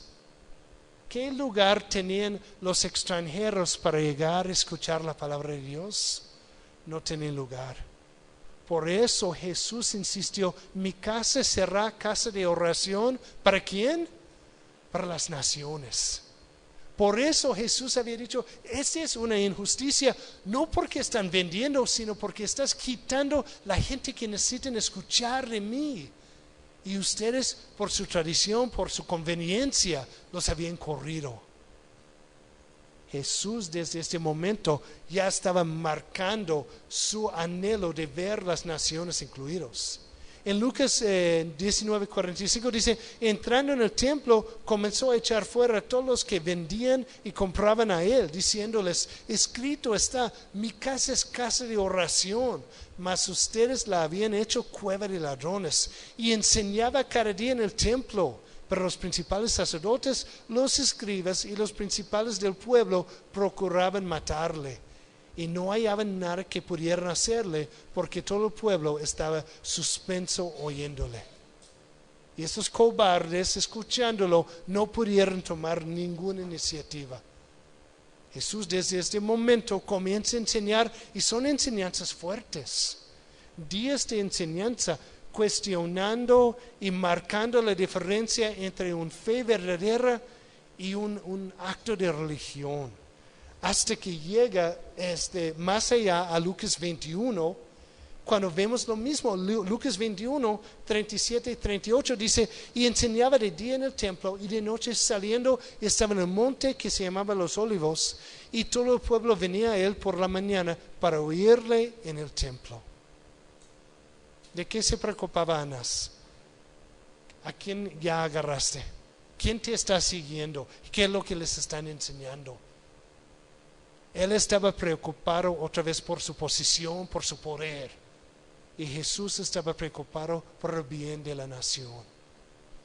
¿Qué lugar tenían los extranjeros para llegar a escuchar la palabra de Dios? No tenían lugar. Por eso Jesús insistió, mi casa será casa de oración. ¿Para quién? Para las naciones. Por eso Jesús había dicho, esta es una injusticia, no porque están vendiendo, sino porque estás quitando la gente que necesitan escuchar de mí. Y ustedes, por su tradición, por su conveniencia, los habían corrido. Jesús desde este momento ya estaba marcando su anhelo de ver las naciones incluidos. En Lucas 19:45 dice, entrando en el templo, comenzó a echar fuera a todos los que vendían y compraban a él, diciéndoles, escrito está, mi casa es casa de oración, mas ustedes la habían hecho cueva de ladrones. Y enseñaba cada día en el templo. Pero los principales sacerdotes, los escribas y los principales del pueblo procuraban matarle. Y no hallaban nada que pudieran hacerle, porque todo el pueblo estaba suspenso oyéndole. Y estos cobardes, escuchándolo, no pudieron tomar ninguna iniciativa. Jesús desde este momento comienza a enseñar, y son enseñanzas fuertes. Días de enseñanza cuestionando y marcando la diferencia entre una fe verdadera y un acto de religión. Hasta que llega más allá a Lucas 21, cuando vemos lo mismo. Lucas 21, 37 y 38 dice, y enseñaba de día en el templo, y de noche saliendo estaba en el monte que se llamaba Los Olivos, y todo el pueblo venía a él por la mañana para oírle en el templo. ¿De qué se preocupaba Anás? ¿A quién ya agarraste? ¿Quién te está siguiendo? ¿Qué es lo que les están enseñando? Él estaba preocupado otra vez por su posición, por su poder. Y Jesús estaba preocupado por el bien de la nación.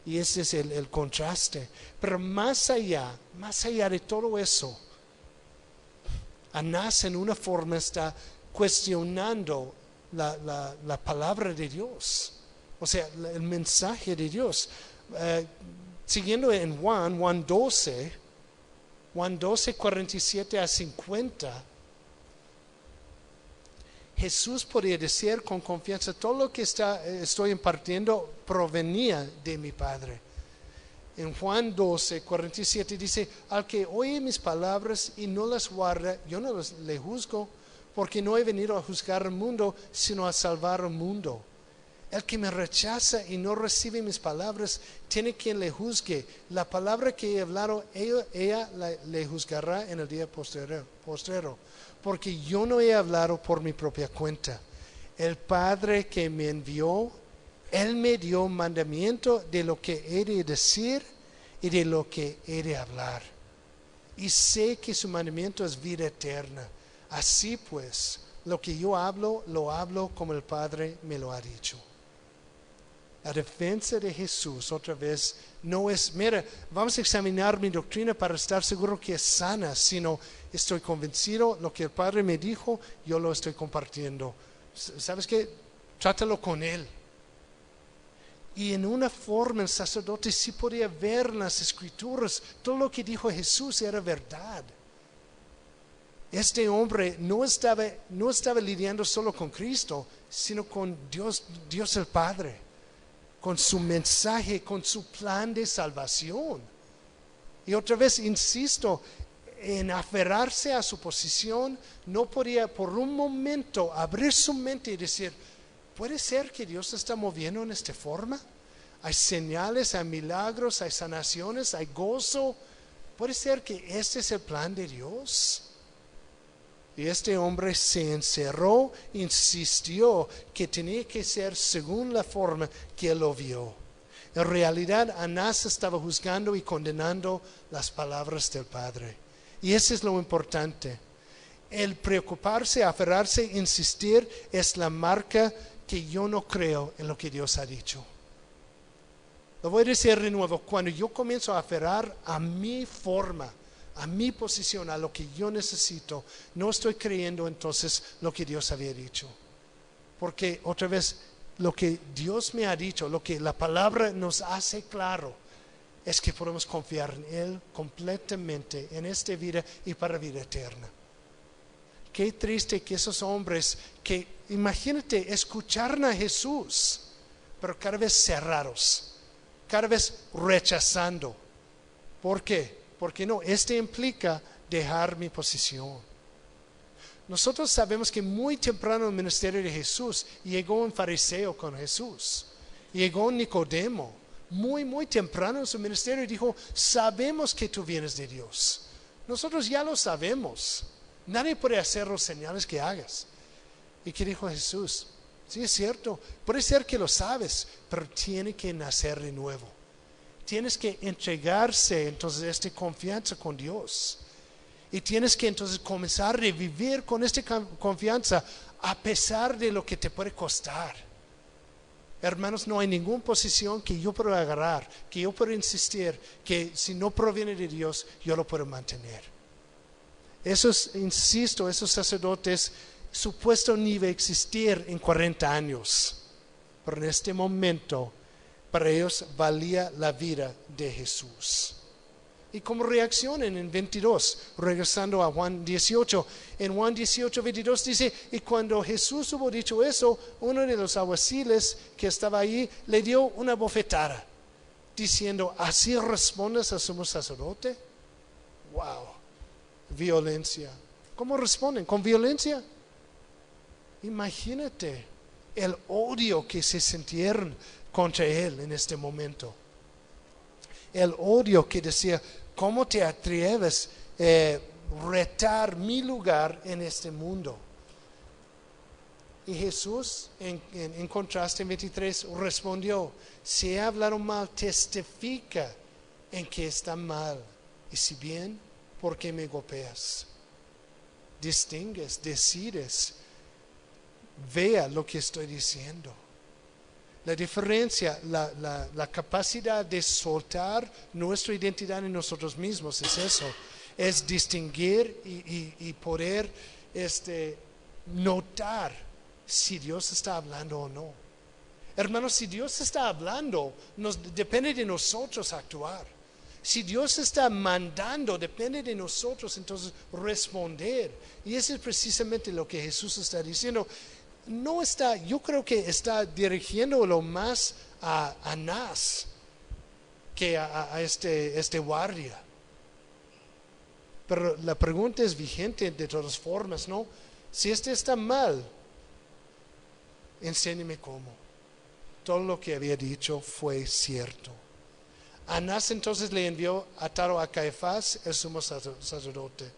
Y ese es el contraste. Pero más allá de todo eso, Anás en una forma está cuestionando la palabra de Dios. O sea, el mensaje de Dios. Siguiendo en Juan 12, 47 a 50, Jesús podía decir con confianza, todo lo que estoy impartiendo provenía de mi Padre. En Juan 12, 47 dice, al que oye mis palabras y no las guarda, yo no le juzgo, porque no he venido a juzgar al mundo, sino a salvar al mundo. El que me rechaza y no recibe mis palabras, tiene quien le juzgue. La palabra que he hablado, ella le juzgará en el día postrero. Porque yo no he hablado por mi propia cuenta. El Padre que me envió, Él me dio mandamiento de lo que he de decir y de lo que he de hablar. Y sé que su mandamiento es vida eterna. Así pues, lo que yo hablo, lo hablo como el Padre me lo ha dicho. La defensa de Jesús, otra vez, no es, mira, vamos a examinar mi doctrina para estar seguro que es sana, sino estoy convencido, lo que el Padre me dijo, yo lo estoy compartiendo. ¿Sabes qué? Trátalo con Él. Y en una forma el sacerdote sí podía ver en las Escrituras, todo lo que dijo Jesús era verdad. Este hombre no estaba lidiando solo con Cristo, sino con Dios el Padre, con su mensaje, con su plan de salvación. Y otra vez, insisto, en aferrarse a su posición, no podía por un momento abrir su mente y decir, ¿puede ser que Dios se está moviendo en esta forma? Hay señales, hay milagros, hay sanaciones, hay gozo. ¿Puede ser que este es el plan de Dios? Y este hombre se encerró, insistió que tenía que ser según la forma que él lo vio. En realidad, Anás estaba juzgando y condenando las palabras del Padre. Y eso es lo importante. El preocuparse, aferrarse, insistir es la marca que yo no creo en lo que Dios ha dicho. Lo voy a decir de nuevo, cuando yo comienzo a aferrar a mi forma, a mi posición, a lo que yo necesito, no estoy creyendo entonces lo que Dios había dicho. Porque otra vez, lo que Dios me ha dicho, lo que la palabra nos hace claro, es que podemos confiar en Él completamente en esta vida y para vida eterna. Qué triste que esos hombres que, imagínate, escucharon a Jesús, pero cada vez cerrados, cada vez rechazando. ¿Por qué? Porque no, implica dejar mi posición. Nosotros sabemos que muy temprano en el ministerio de Jesús llegó un fariseo con Jesús. Llegó Nicodemo, muy temprano en su ministerio y dijo, sabemos que tú vienes de Dios. Nosotros ya lo sabemos. Nadie puede hacer los señales que hagas. ¿Y qué dijo Jesús? Sí, es cierto, puede ser que lo sabes, pero tiene que nacer de nuevo. Tienes que entregarse entonces esta confianza con Dios. Y tienes que entonces comenzar a vivir con esta confianza a pesar de lo que te puede costar. Hermanos, no hay ninguna posición que yo pueda agarrar, que yo pueda insistir, que si no proviene de Dios, yo lo puedo mantener. Esos sacerdotes, su puesto ni iba a existir en 40 años. Pero en este momento, para ellos valía la vida de Jesús. Y como reaccionan en 22, regresando a Juan 18, en Juan 18, 22 dice, y cuando Jesús hubo dicho eso, uno de los alguaciles que estaba allí le dio una bofetada, diciendo, ¿así respondes al sumo sacerdote? Wow, violencia. ¿Cómo responden? ¿Con violencia? Imagínate el odio que se sintieron contra él en este momento. El odio que decía, ¿cómo te atreves a retar mi lugar en este mundo? Y Jesús, en contraste, en 23, respondió, si he hablado mal, testifica en que está mal. Y si bien, ¿por qué me golpeas? Distingues, decides, vea lo que estoy diciendo. La diferencia, la capacidad de soltar nuestra identidad en nosotros mismos es eso. Es distinguir y poder notar si Dios está hablando o no. Hermanos, si Dios está hablando, depende de nosotros actuar. Si Dios está mandando, depende de nosotros entonces responder. Y eso es precisamente lo que Jesús está diciendo. Yo creo que está dirigiéndolo más a Anás que a este guardia. Pero la pregunta es vigente de todas formas, ¿no? Si está mal, enséñeme cómo. Todo lo que había dicho fue cierto. Anás entonces le envió atado a Caifás, el sumo sacerdote.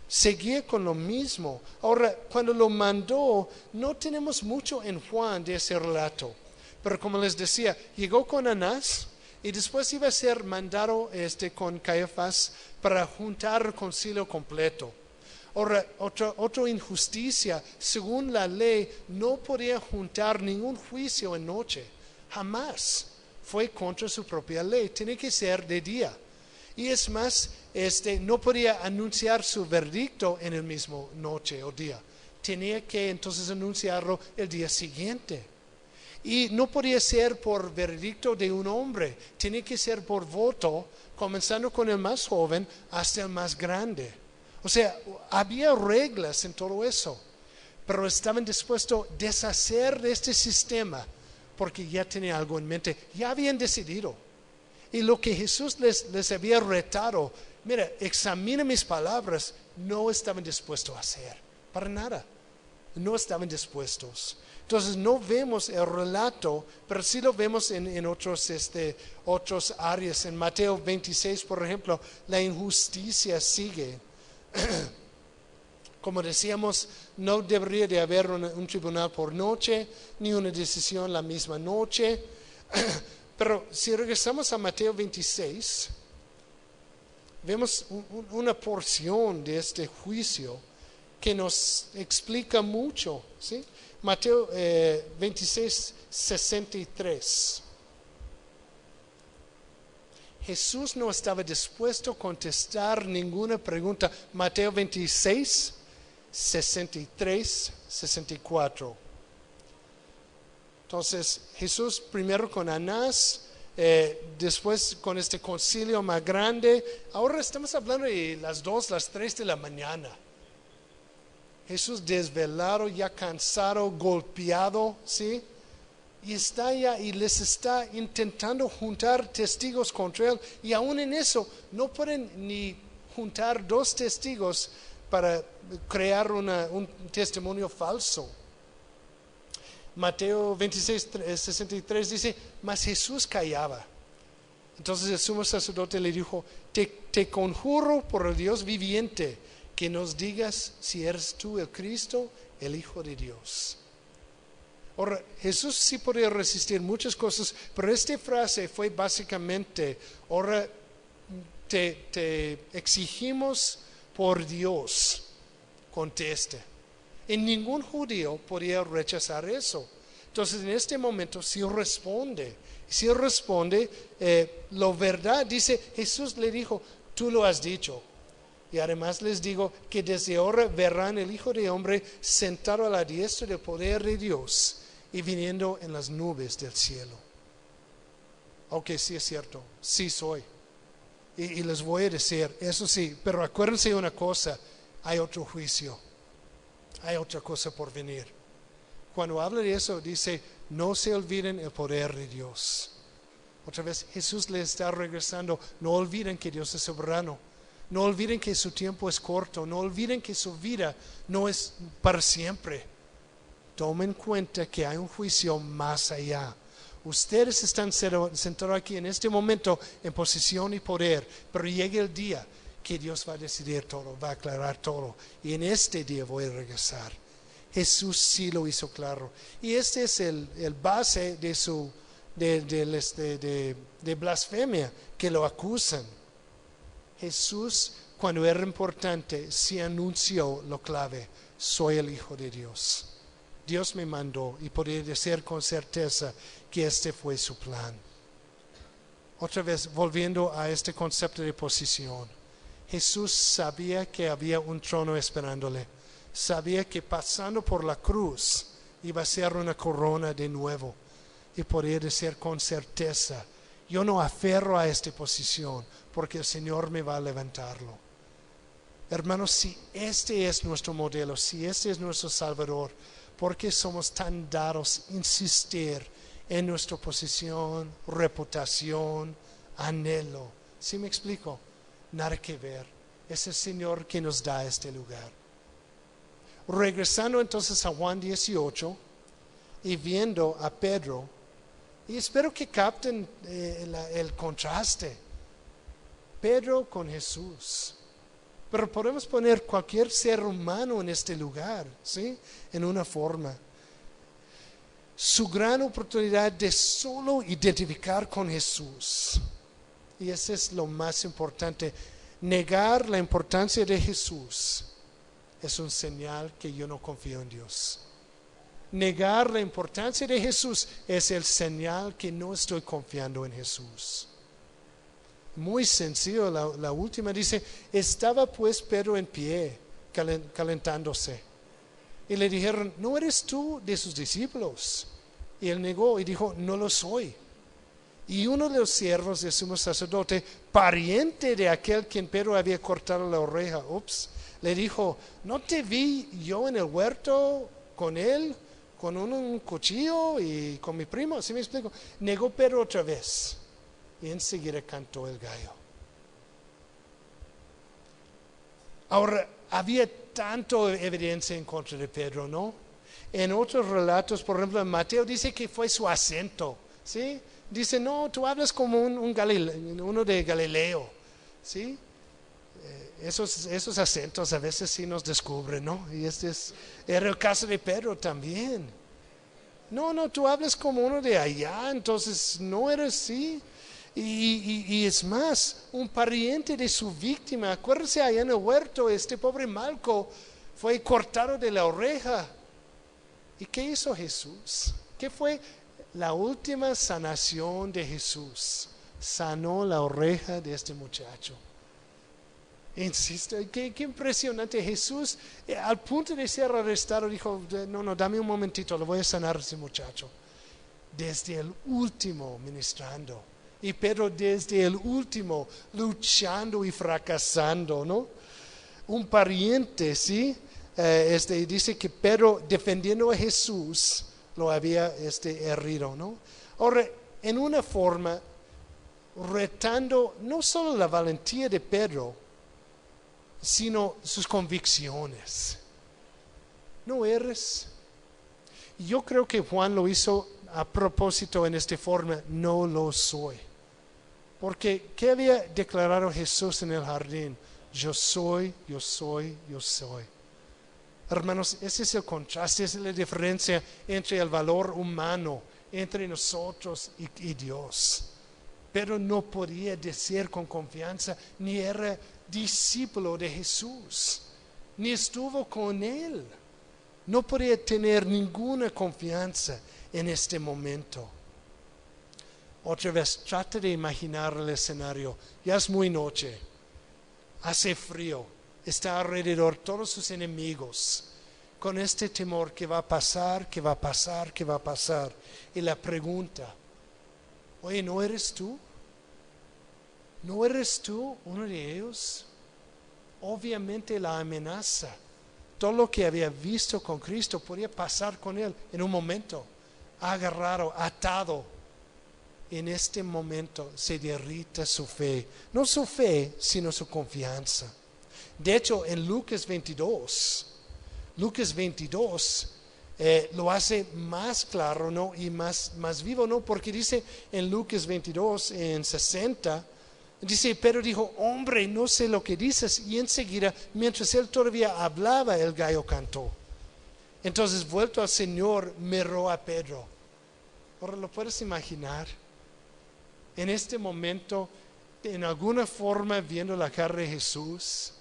Seguía con lo mismo. Ahora, cuando lo mandó, no tenemos mucho en Juan de ese relato. Pero como les decía, llegó con Anás y después iba a ser mandado con Caifás para juntar el concilio completo. Ahora, otra injusticia, según la ley, no podía juntar ningún juicio en noche. Jamás. Fue contra su propia ley. Tiene que ser de día. Y es más, no podía anunciar su veredicto en el mismo noche o día. Tenía que entonces anunciarlo el día siguiente. Y no podía ser por veredicto de un hombre. Tenía que ser por voto, comenzando con el más joven hasta el más grande. O sea, había reglas en todo eso. Pero estaban dispuestos a deshacer de este sistema porque ya tenía algo en mente. Ya habían decidido. Y lo que Jesús les había retado, mira, examina mis palabras, no estaban dispuestos a hacer, para nada, no estaban dispuestos. Entonces no vemos el relato, pero sí lo vemos en otros áreas. En Mateo 26, por ejemplo, la injusticia sigue. Como decíamos, no debería de haber un tribunal por noche, ni una decisión la misma noche. Pero si regresamos a Mateo 26, vemos una porción de este juicio que nos explica mucho, ¿sí? Mateo 26, 63. Jesús no estaba dispuesto a contestar ninguna pregunta. Mateo 26, 63, 64. Entonces, Jesús primero con Anás, después con este concilio más grande. Ahora estamos hablando de las 2, las 3 de la mañana. Jesús desvelado, ya cansado, golpeado, ¿sí? Y está allá y les está intentando juntar testigos contra él. Y aún en eso, no pueden ni juntar 2 testigos para crear un testimonio falso. Mateo 26, 63 dice, mas Jesús callaba. Entonces el sumo sacerdote le dijo, te conjuro por el Dios viviente, que nos digas si eres tú el Cristo, el Hijo de Dios. Ahora, Jesús sí podía resistir muchas cosas, pero esta frase fue básicamente, ahora te exigimos por Dios, conteste. Y ningún judío podía rechazar eso. Entonces, en este momento, si responde, lo verdad, dice, Jesús le dijo, tú lo has dicho. Y además les digo que desde ahora verán el Hijo de Hombre sentado a la diestra del poder de Dios y viniendo en las nubes del cielo. Ok, sí es cierto, sí soy. Y les voy a decir, eso sí, pero acuérdense de una cosa, hay otro juicio. Hay otra cosa por venir. Cuando habla de eso, dice, no se olviden el poder de Dios. Otra vez, Jesús les está regresando, no olviden que Dios es soberano. No olviden que su tiempo es corto. No olviden que su vida no es para siempre. Tomen en cuenta que hay un juicio más allá. Ustedes están sentados aquí en este momento en posición y poder, pero llega el día que Dios va a decidir todo, va a aclarar todo. Y en este día voy a regresar. Jesús sí lo hizo claro. Y este es el base de blasfemia, que lo acusan. Jesús, cuando era importante, sí anunció lo clave: soy el Hijo de Dios. Dios me mandó, y podía decir con certeza que este fue su plan. Otra vez, volviendo a este concepto de posición. Jesús sabía que había un trono esperándole. Sabía que pasando por la cruz iba a ser una corona de nuevo. Y podía decir con certeza, yo no aferro a esta posición porque el Señor me va a levantarlo. Hermanos, si este es nuestro modelo, si este es nuestro Salvador, ¿por qué somos tan dados a insistir en nuestra posición, reputación, anhelo? ¿Sí me explico? Nada que ver. Es el Señor que nos da este lugar. Regresando entonces a Juan 18 y viendo a Pedro, y espero que capten el contraste. Pedro con Jesús. Pero podemos poner cualquier ser humano en este lugar, ¿sí? En una forma. Su gran oportunidad de solo identificar con Jesús. Y eso es lo más importante. Negar la importancia de Jesús es un señal que yo no confío en Dios. Negar la importancia de Jesús es el señal que no estoy confiando en Jesús. Muy sencillo, la última dice, estaba pues Pedro en pie, calentándose. Y le dijeron, ¿no eres tú de sus discípulos? Y él negó y dijo, no lo soy. Y uno de los siervos del sumo sacerdote, pariente de aquel quien Pedro había cortado la oreja, le dijo, ¿no te vi yo en el huerto con él, con un cuchillo y con mi primo? ¿Sí me explico? Negó Pedro otra vez. Y enseguida cantó el gallo. Ahora, había tanto evidencia en contra de Pedro, ¿no? En otros relatos, por ejemplo, en Mateo dice que fue su acento, ¿sí? Dice, no, tú hablas como uno de Galileo, ¿sí? Esos acentos a veces sí nos descubren, ¿no? Y era el caso de Pedro también. No, tú hablas como uno de allá, entonces no eres así. Y es más, un pariente de su víctima, acuérdense allá en el huerto, este pobre Malco fue cortado de la oreja. ¿Y qué hizo Jesús? ¿Qué fue la última sanación de Jesús? Sanó la oreja de este muchacho. Insisto, qué impresionante. Jesús, al punto de ser arrestado, dijo, no, dame un momentito, le voy a sanar a ese muchacho. Desde el último ministrando. Y Pedro desde el último luchando y fracasando, ¿no? Un pariente, ¿sí? Dice que Pedro defendiendo a Jesús lo había herido, ¿no? Ahora, en una forma, retando no solo la valentía de Pedro, sino sus convicciones. ¿No eres? Yo creo que Juan lo hizo a propósito en esta forma, no lo soy. Porque, ¿qué había declarado Jesús en el jardín? Yo soy, yo soy, yo soy. Hermanos, ese es el contraste, esa es la diferencia entre el valor humano, entre nosotros y Dios. Pero no podía decir con confianza, ni era discípulo de Jesús, ni estuvo con Él. No podía tener ninguna confianza en este momento. Otra vez, trata de imaginar el escenario. Ya es muy noche, hace frío, está alrededor todos sus enemigos, con este temor que va a pasar, que va a pasar, que va a pasar. Y la pregunta, oye, ¿no eres tú? ¿No eres tú uno de ellos? Obviamente la amenaza, todo lo que había visto con Cristo podía pasar con él en un momento, agarrado, atado. En este momento se derrita su fe, no su fe, sino su confianza. De hecho, en Lucas 22 lo hace más claro, ¿no? Y más vivo, ¿no? Porque dice en Lucas 22, en 60, dice, Pedro dijo, hombre, no sé lo que dices. Y enseguida, mientras él todavía hablaba, el gallo cantó. Entonces, vuelto al Señor, miró a Pedro. Ahora, ¿lo puedes imaginar? En este momento, en alguna forma, viendo la cara de Jesús,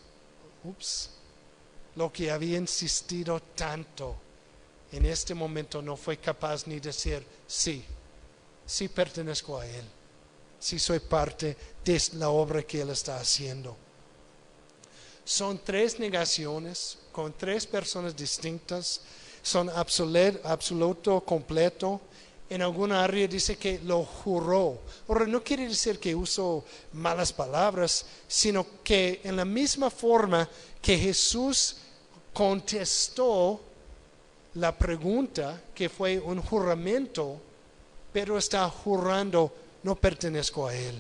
lo que había insistido tanto, en este momento no fue capaz ni decir, sí, sí pertenezco a Él, sí soy parte de la obra que Él está haciendo. Son 3 negaciones con 3 personas distintas, son absoluto, completo. En alguna área dice que lo juró. Ahora, no quiere decir que usó malas palabras, sino que en la misma forma que Jesús contestó la pregunta, que fue un juramento, pero está jurando, no pertenezco a Él,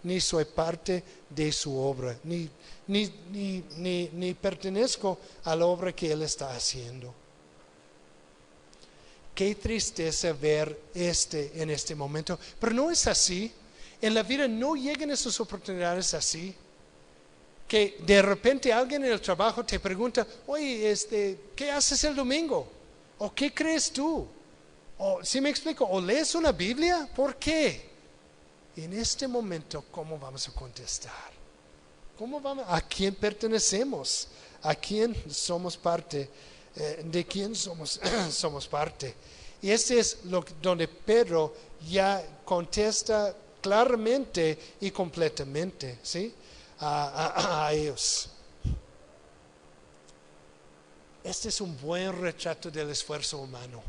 ni soy parte de su obra, ni pertenezco a la obra que Él está haciendo. Qué tristeza ver en este momento, pero no es así. En la vida no llegan esas oportunidades así, que de repente alguien en el trabajo te pregunta, oye, ¿qué haces el domingo? ¿O qué crees tú? O, ¿sí me explico? ¿O lees una Biblia? ¿Por qué? En este momento, ¿cómo vamos a contestar? ¿A quién pertenecemos? ¿A quién somos parte? ¿De quién somos parte? Y este es donde Pedro ya contesta claramente y completamente, ¿sí? A ellos. Este es un buen retrato del esfuerzo humano.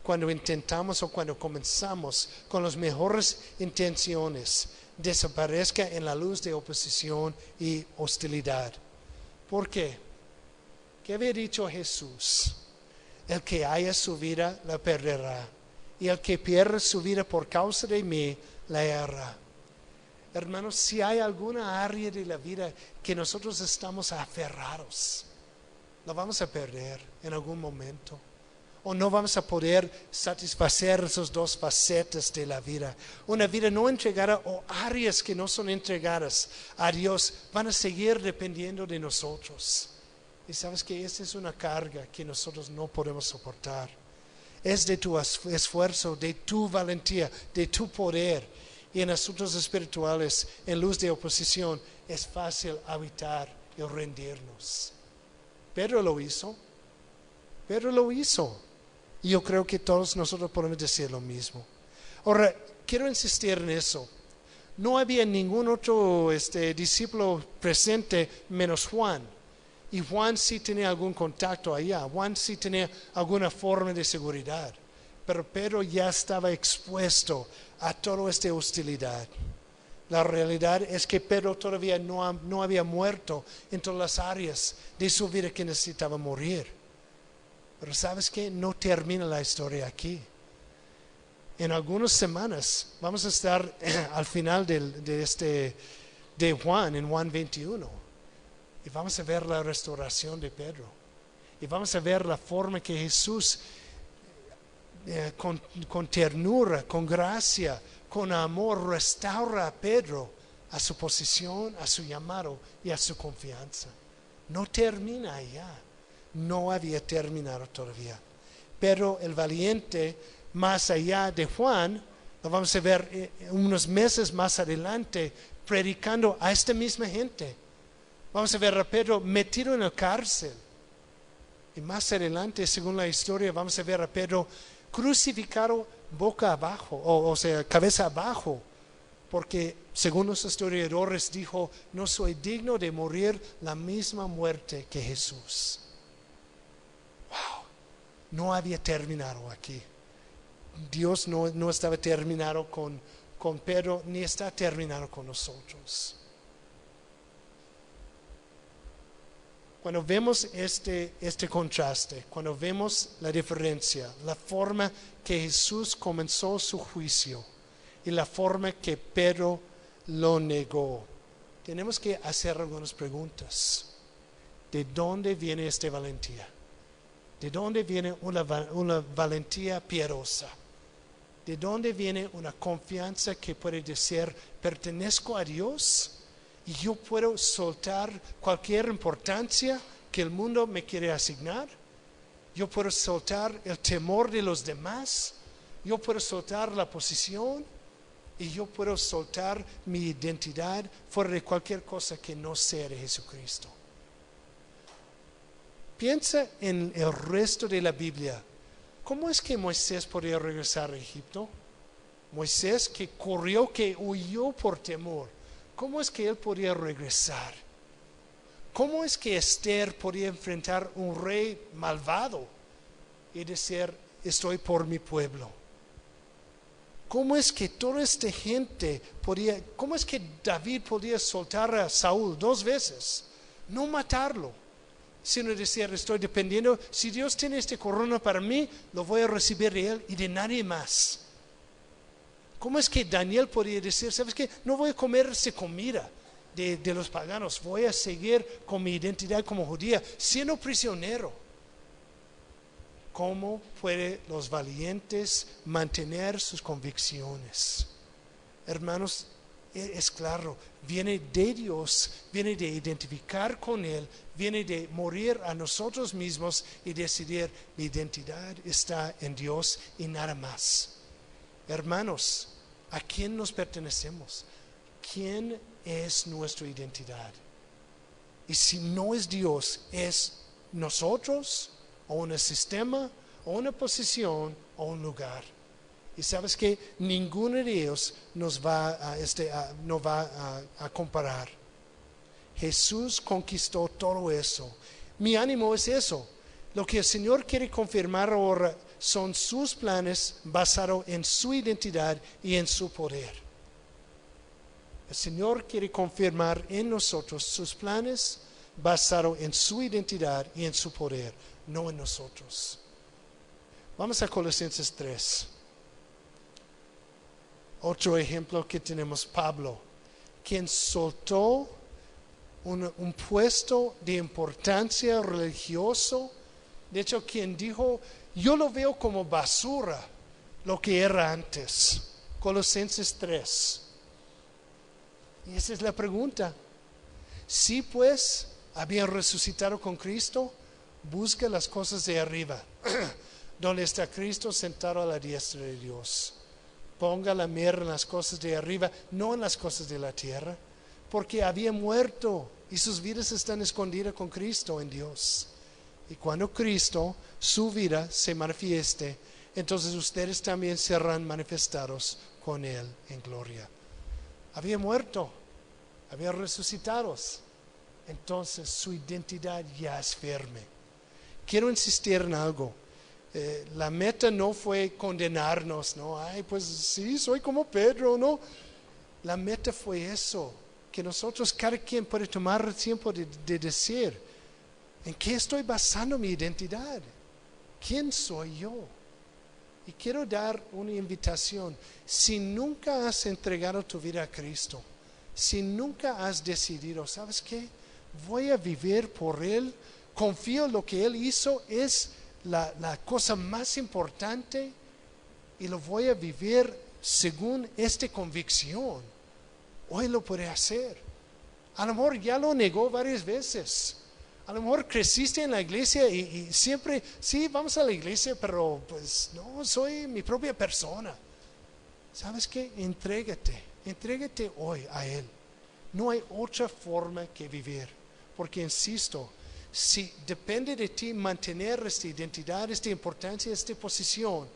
Cuando intentamos o cuando comenzamos con las mejores intenciones, desaparezca en la luz de oposición y hostilidad. ¿Por qué? ¿Qué había dicho Jesús? El que haya su vida la perderá, y el que pierda su vida por causa de mí la hallará. Hermanos, si hay alguna área de la vida que nosotros estamos aferrados, la vamos a perder en algún momento, o no vamos a poder satisfacer esas 2 facetas de la vida. Una vida no entregada o áreas que no son entregadas a Dios van a seguir dependiendo de nosotros. Y sabes que esa es una carga que nosotros no podemos soportar. Es de tu esfuerzo, de tu valentía, de tu poder. Y en asuntos espirituales, en luz de oposición, es fácil habitar y rendirnos. Pedro lo hizo. Y yo creo que todos nosotros podemos decir lo mismo. Ahora, quiero insistir en eso. No había ningún otro discípulo presente menos Juan. Y Juan sí tenía algún contacto allá. Juan sí tenía alguna forma de seguridad. Pero Pedro ya estaba expuesto a toda esta hostilidad. La realidad es que Pedro todavía no había muerto en todas las áreas de su vida que necesitaba morir. Pero ¿sabes qué? No termina la historia aquí. En algunas semanas vamos a estar al final de Juan, en Juan 21. Y vamos a ver la restauración de Pedro. Y vamos a ver la forma que Jesús, con ternura, con gracia, con amor, restaura a Pedro a su posición, a su llamado y a su confianza. No termina allá. No había terminado todavía. Pero el valiente, más allá de Juan, lo vamos a ver unos meses más adelante, predicando a esta misma gente. Vamos a ver a Pedro metido en la cárcel. Y más adelante, según la historia, vamos a ver a Pedro crucificado boca abajo, o sea, cabeza abajo. Porque según los historiadores dijo, no soy digno de morir la misma muerte que Jesús. Wow, no había terminado aquí. Dios no estaba terminado con Pedro, ni está terminado con nosotros. Cuando vemos este contraste, cuando vemos la diferencia, la forma que Jesús comenzó su juicio y la forma que Pedro lo negó, tenemos que hacer algunas preguntas. ¿De dónde viene esta valentía? ¿De dónde viene una valentía piadosa? ¿De dónde viene una confianza que puede decir, pertenezco a Dios? Y yo puedo soltar cualquier importancia que el mundo me quiere asignar. Yo puedo soltar el temor de los demás. Yo puedo soltar la posición. Y yo puedo soltar mi identidad fuera de cualquier cosa que no sea de Jesucristo. Piensa en el resto de la Biblia ¿Cómo es que Moisés podía regresar a Egipto? Moisés que corrió, que huyó por temor. ¿Cómo es que él podía regresar? ¿Cómo es que Esther podía enfrentar un rey malvado y decir, estoy por mi pueblo? ¿Cómo es que toda esta gente podía, cómo es que David podía soltar a Saúl 2 veces? No matarlo, sino decir, estoy dependiendo, si Dios tiene esta corona para mí, lo voy a recibir de Él y de nadie más. ¿Cómo es que Daniel podía decir, sabes qué, no voy a comer esa comida de los paganos, voy a seguir con mi identidad como judía, siendo prisionero? ¿Cómo pueden los valientes mantener sus convicciones? Hermanos, es claro, viene de Dios, viene de identificar con Él, viene de morir a nosotros mismos y decidir, mi identidad está en Dios y nada más. Hermanos, ¿a quién nos pertenecemos? ¿Quién es nuestra identidad? Y si no es Dios, es nosotros, o un sistema, o una posición, o un lugar. Y sabes que ninguno de ellos nos va a comparar. Jesús conquistó todo eso. Mi ánimo es eso. Lo que el Señor quiere confirmar ahora son sus planes basados en su identidad y en su poder. El Señor quiere confirmar en nosotros sus planes basados en su identidad y en su poder, no en nosotros. Vamos a Colosenses 3. Otro ejemplo que tenemos, Pablo, quien soltó un puesto de importancia religioso. De hecho, quien dijo, yo lo veo como basura lo que era antes. Colosenses 3. Y esa es la pregunta. Si pues habían resucitado con Cristo, busca las cosas de arriba, donde está Cristo sentado a la diestra de Dios. Ponga la mira en las cosas de arriba, no en las cosas de la tierra, porque había muerto y sus vidas están escondidas con Cristo en Dios. Y cuando Cristo, su vida, se manifieste, entonces ustedes también serán manifestados con Él en gloria. Había muerto, había resucitado, entonces su identidad ya es firme. Quiero insistir en algo. La meta no fue condenarnos, ¿no? Ay, pues sí, soy como Pedro, ¿no? La meta fue eso, que nosotros, cada quien puede tomar el tiempo de decir, ¿en qué estoy basando mi identidad? ¿Quién soy yo? Y quiero dar una invitación. Si nunca has entregado tu vida a Cristo, si nunca has decidido, ¿sabes qué? Voy a vivir por Él, confío en lo que Él hizo, es la cosa más importante y lo voy a vivir según esta convicción. Hoy lo puede hacer. A lo mejor ya lo negó varias veces. A lo mejor creciste en la iglesia y siempre, sí, vamos a la iglesia, pero pues no, soy mi propia persona. ¿Sabes qué? Entrégate hoy a Él. No hay otra forma que vivir, porque insisto, si depende de ti mantener esta identidad, esta importancia, esta posición,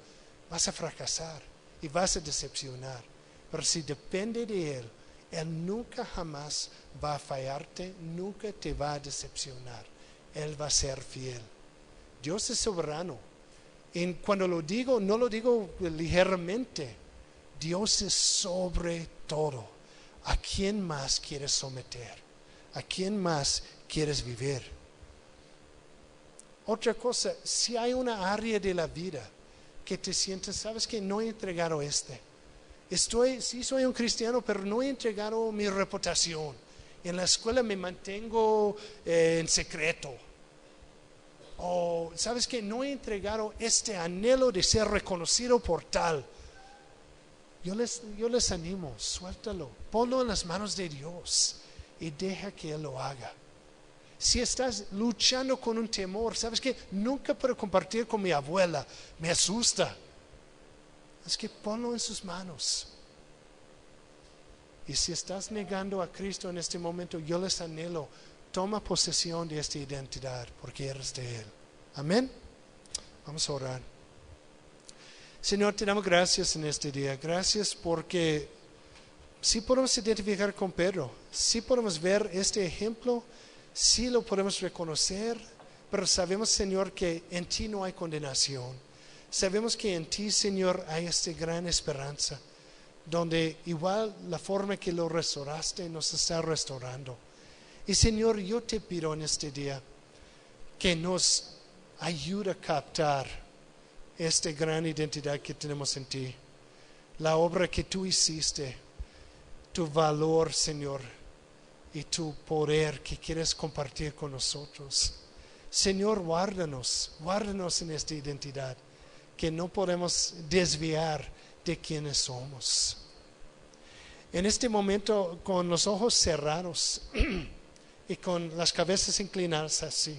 vas a fracasar y vas a decepcionar. Pero si depende de Él, Él nunca jamás va a fallarte, nunca te va a decepcionar. Él va a ser fiel. Dios es soberano. Y cuando lo digo, no lo digo ligeramente. Dios es sobre todo. ¿A quién más quieres someter? ¿A quién más quieres vivir? Otra cosa, si hay una área de la vida que te sientes, sabes que no he entregado sí soy un cristiano, pero no he entregado mi reputación. En la escuela me mantengo en secreto. O sabes que no he entregado este anhelo de ser reconocido por tal. Yo les animo, suéltalo, ponlo en las manos de Dios y deja que Él lo haga. Si estás luchando con un temor, sabes que nunca puedo compartir con mi abuela, me asusta. Es que ponlo en sus manos. Y si estás negando a Cristo en este momento, yo les anhelo, toma posesión de esta identidad porque eres de Él. Amén. Vamos a orar. Señor, te damos gracias en este día. Gracias porque sí podemos identificar con Pedro, sí podemos ver este ejemplo, sí lo podemos reconocer, pero sabemos, Señor, que en ti no hay condenación. Sabemos que en ti, Señor, hay esta gran esperanza, donde igual la forma que lo restauraste nos está restaurando. Y Señor, yo te pido en este día que nos ayude a captar esta gran identidad que tenemos en ti, la obra que tú hiciste, tu valor, Señor, y tu poder que quieres compartir con nosotros. Señor, guárdanos en esta identidad, que no podemos desviar de quienes somos. En este momento, con los ojos cerrados y con las cabezas inclinadas así,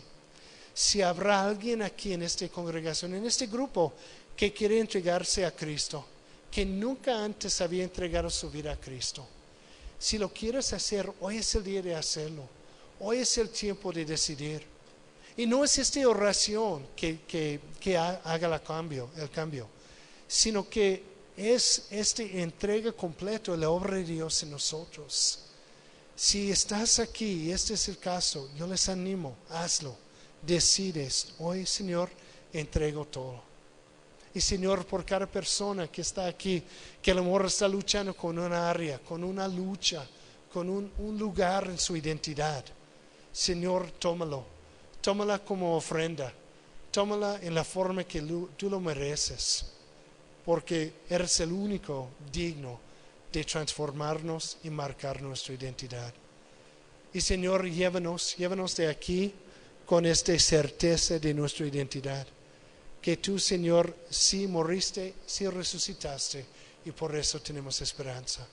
si habrá alguien aquí en esta congregación, en este grupo, que quiere entregarse a Cristo, que nunca antes había entregado su vida a Cristo, si lo quieres hacer, hoy es el día de hacerlo. Hoy es el tiempo de decidir. Y no es esta oración que haga el cambio, sino que es esta entrega completa de la obra de Dios en nosotros. Si estás aquí y este es el caso, yo les animo, hazlo. Decides, hoy, Señor, entrego todo. Y Señor, por cada persona que está aquí, que a lo mejor está luchando con una área, con una lucha, con un lugar en su identidad, Señor, tómala como ofrenda, tómala en la forma que tú lo mereces, porque eres el único digno de transformarnos y marcar nuestra identidad. Y Señor, llévanos de aquí con esta certeza de nuestra identidad, que tú, Señor, sí moriste, sí resucitaste, y por eso tenemos esperanza.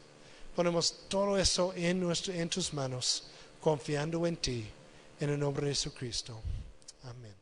Ponemos todo eso en tus manos, confiando en ti, en el nombre de Jesucristo. Amén.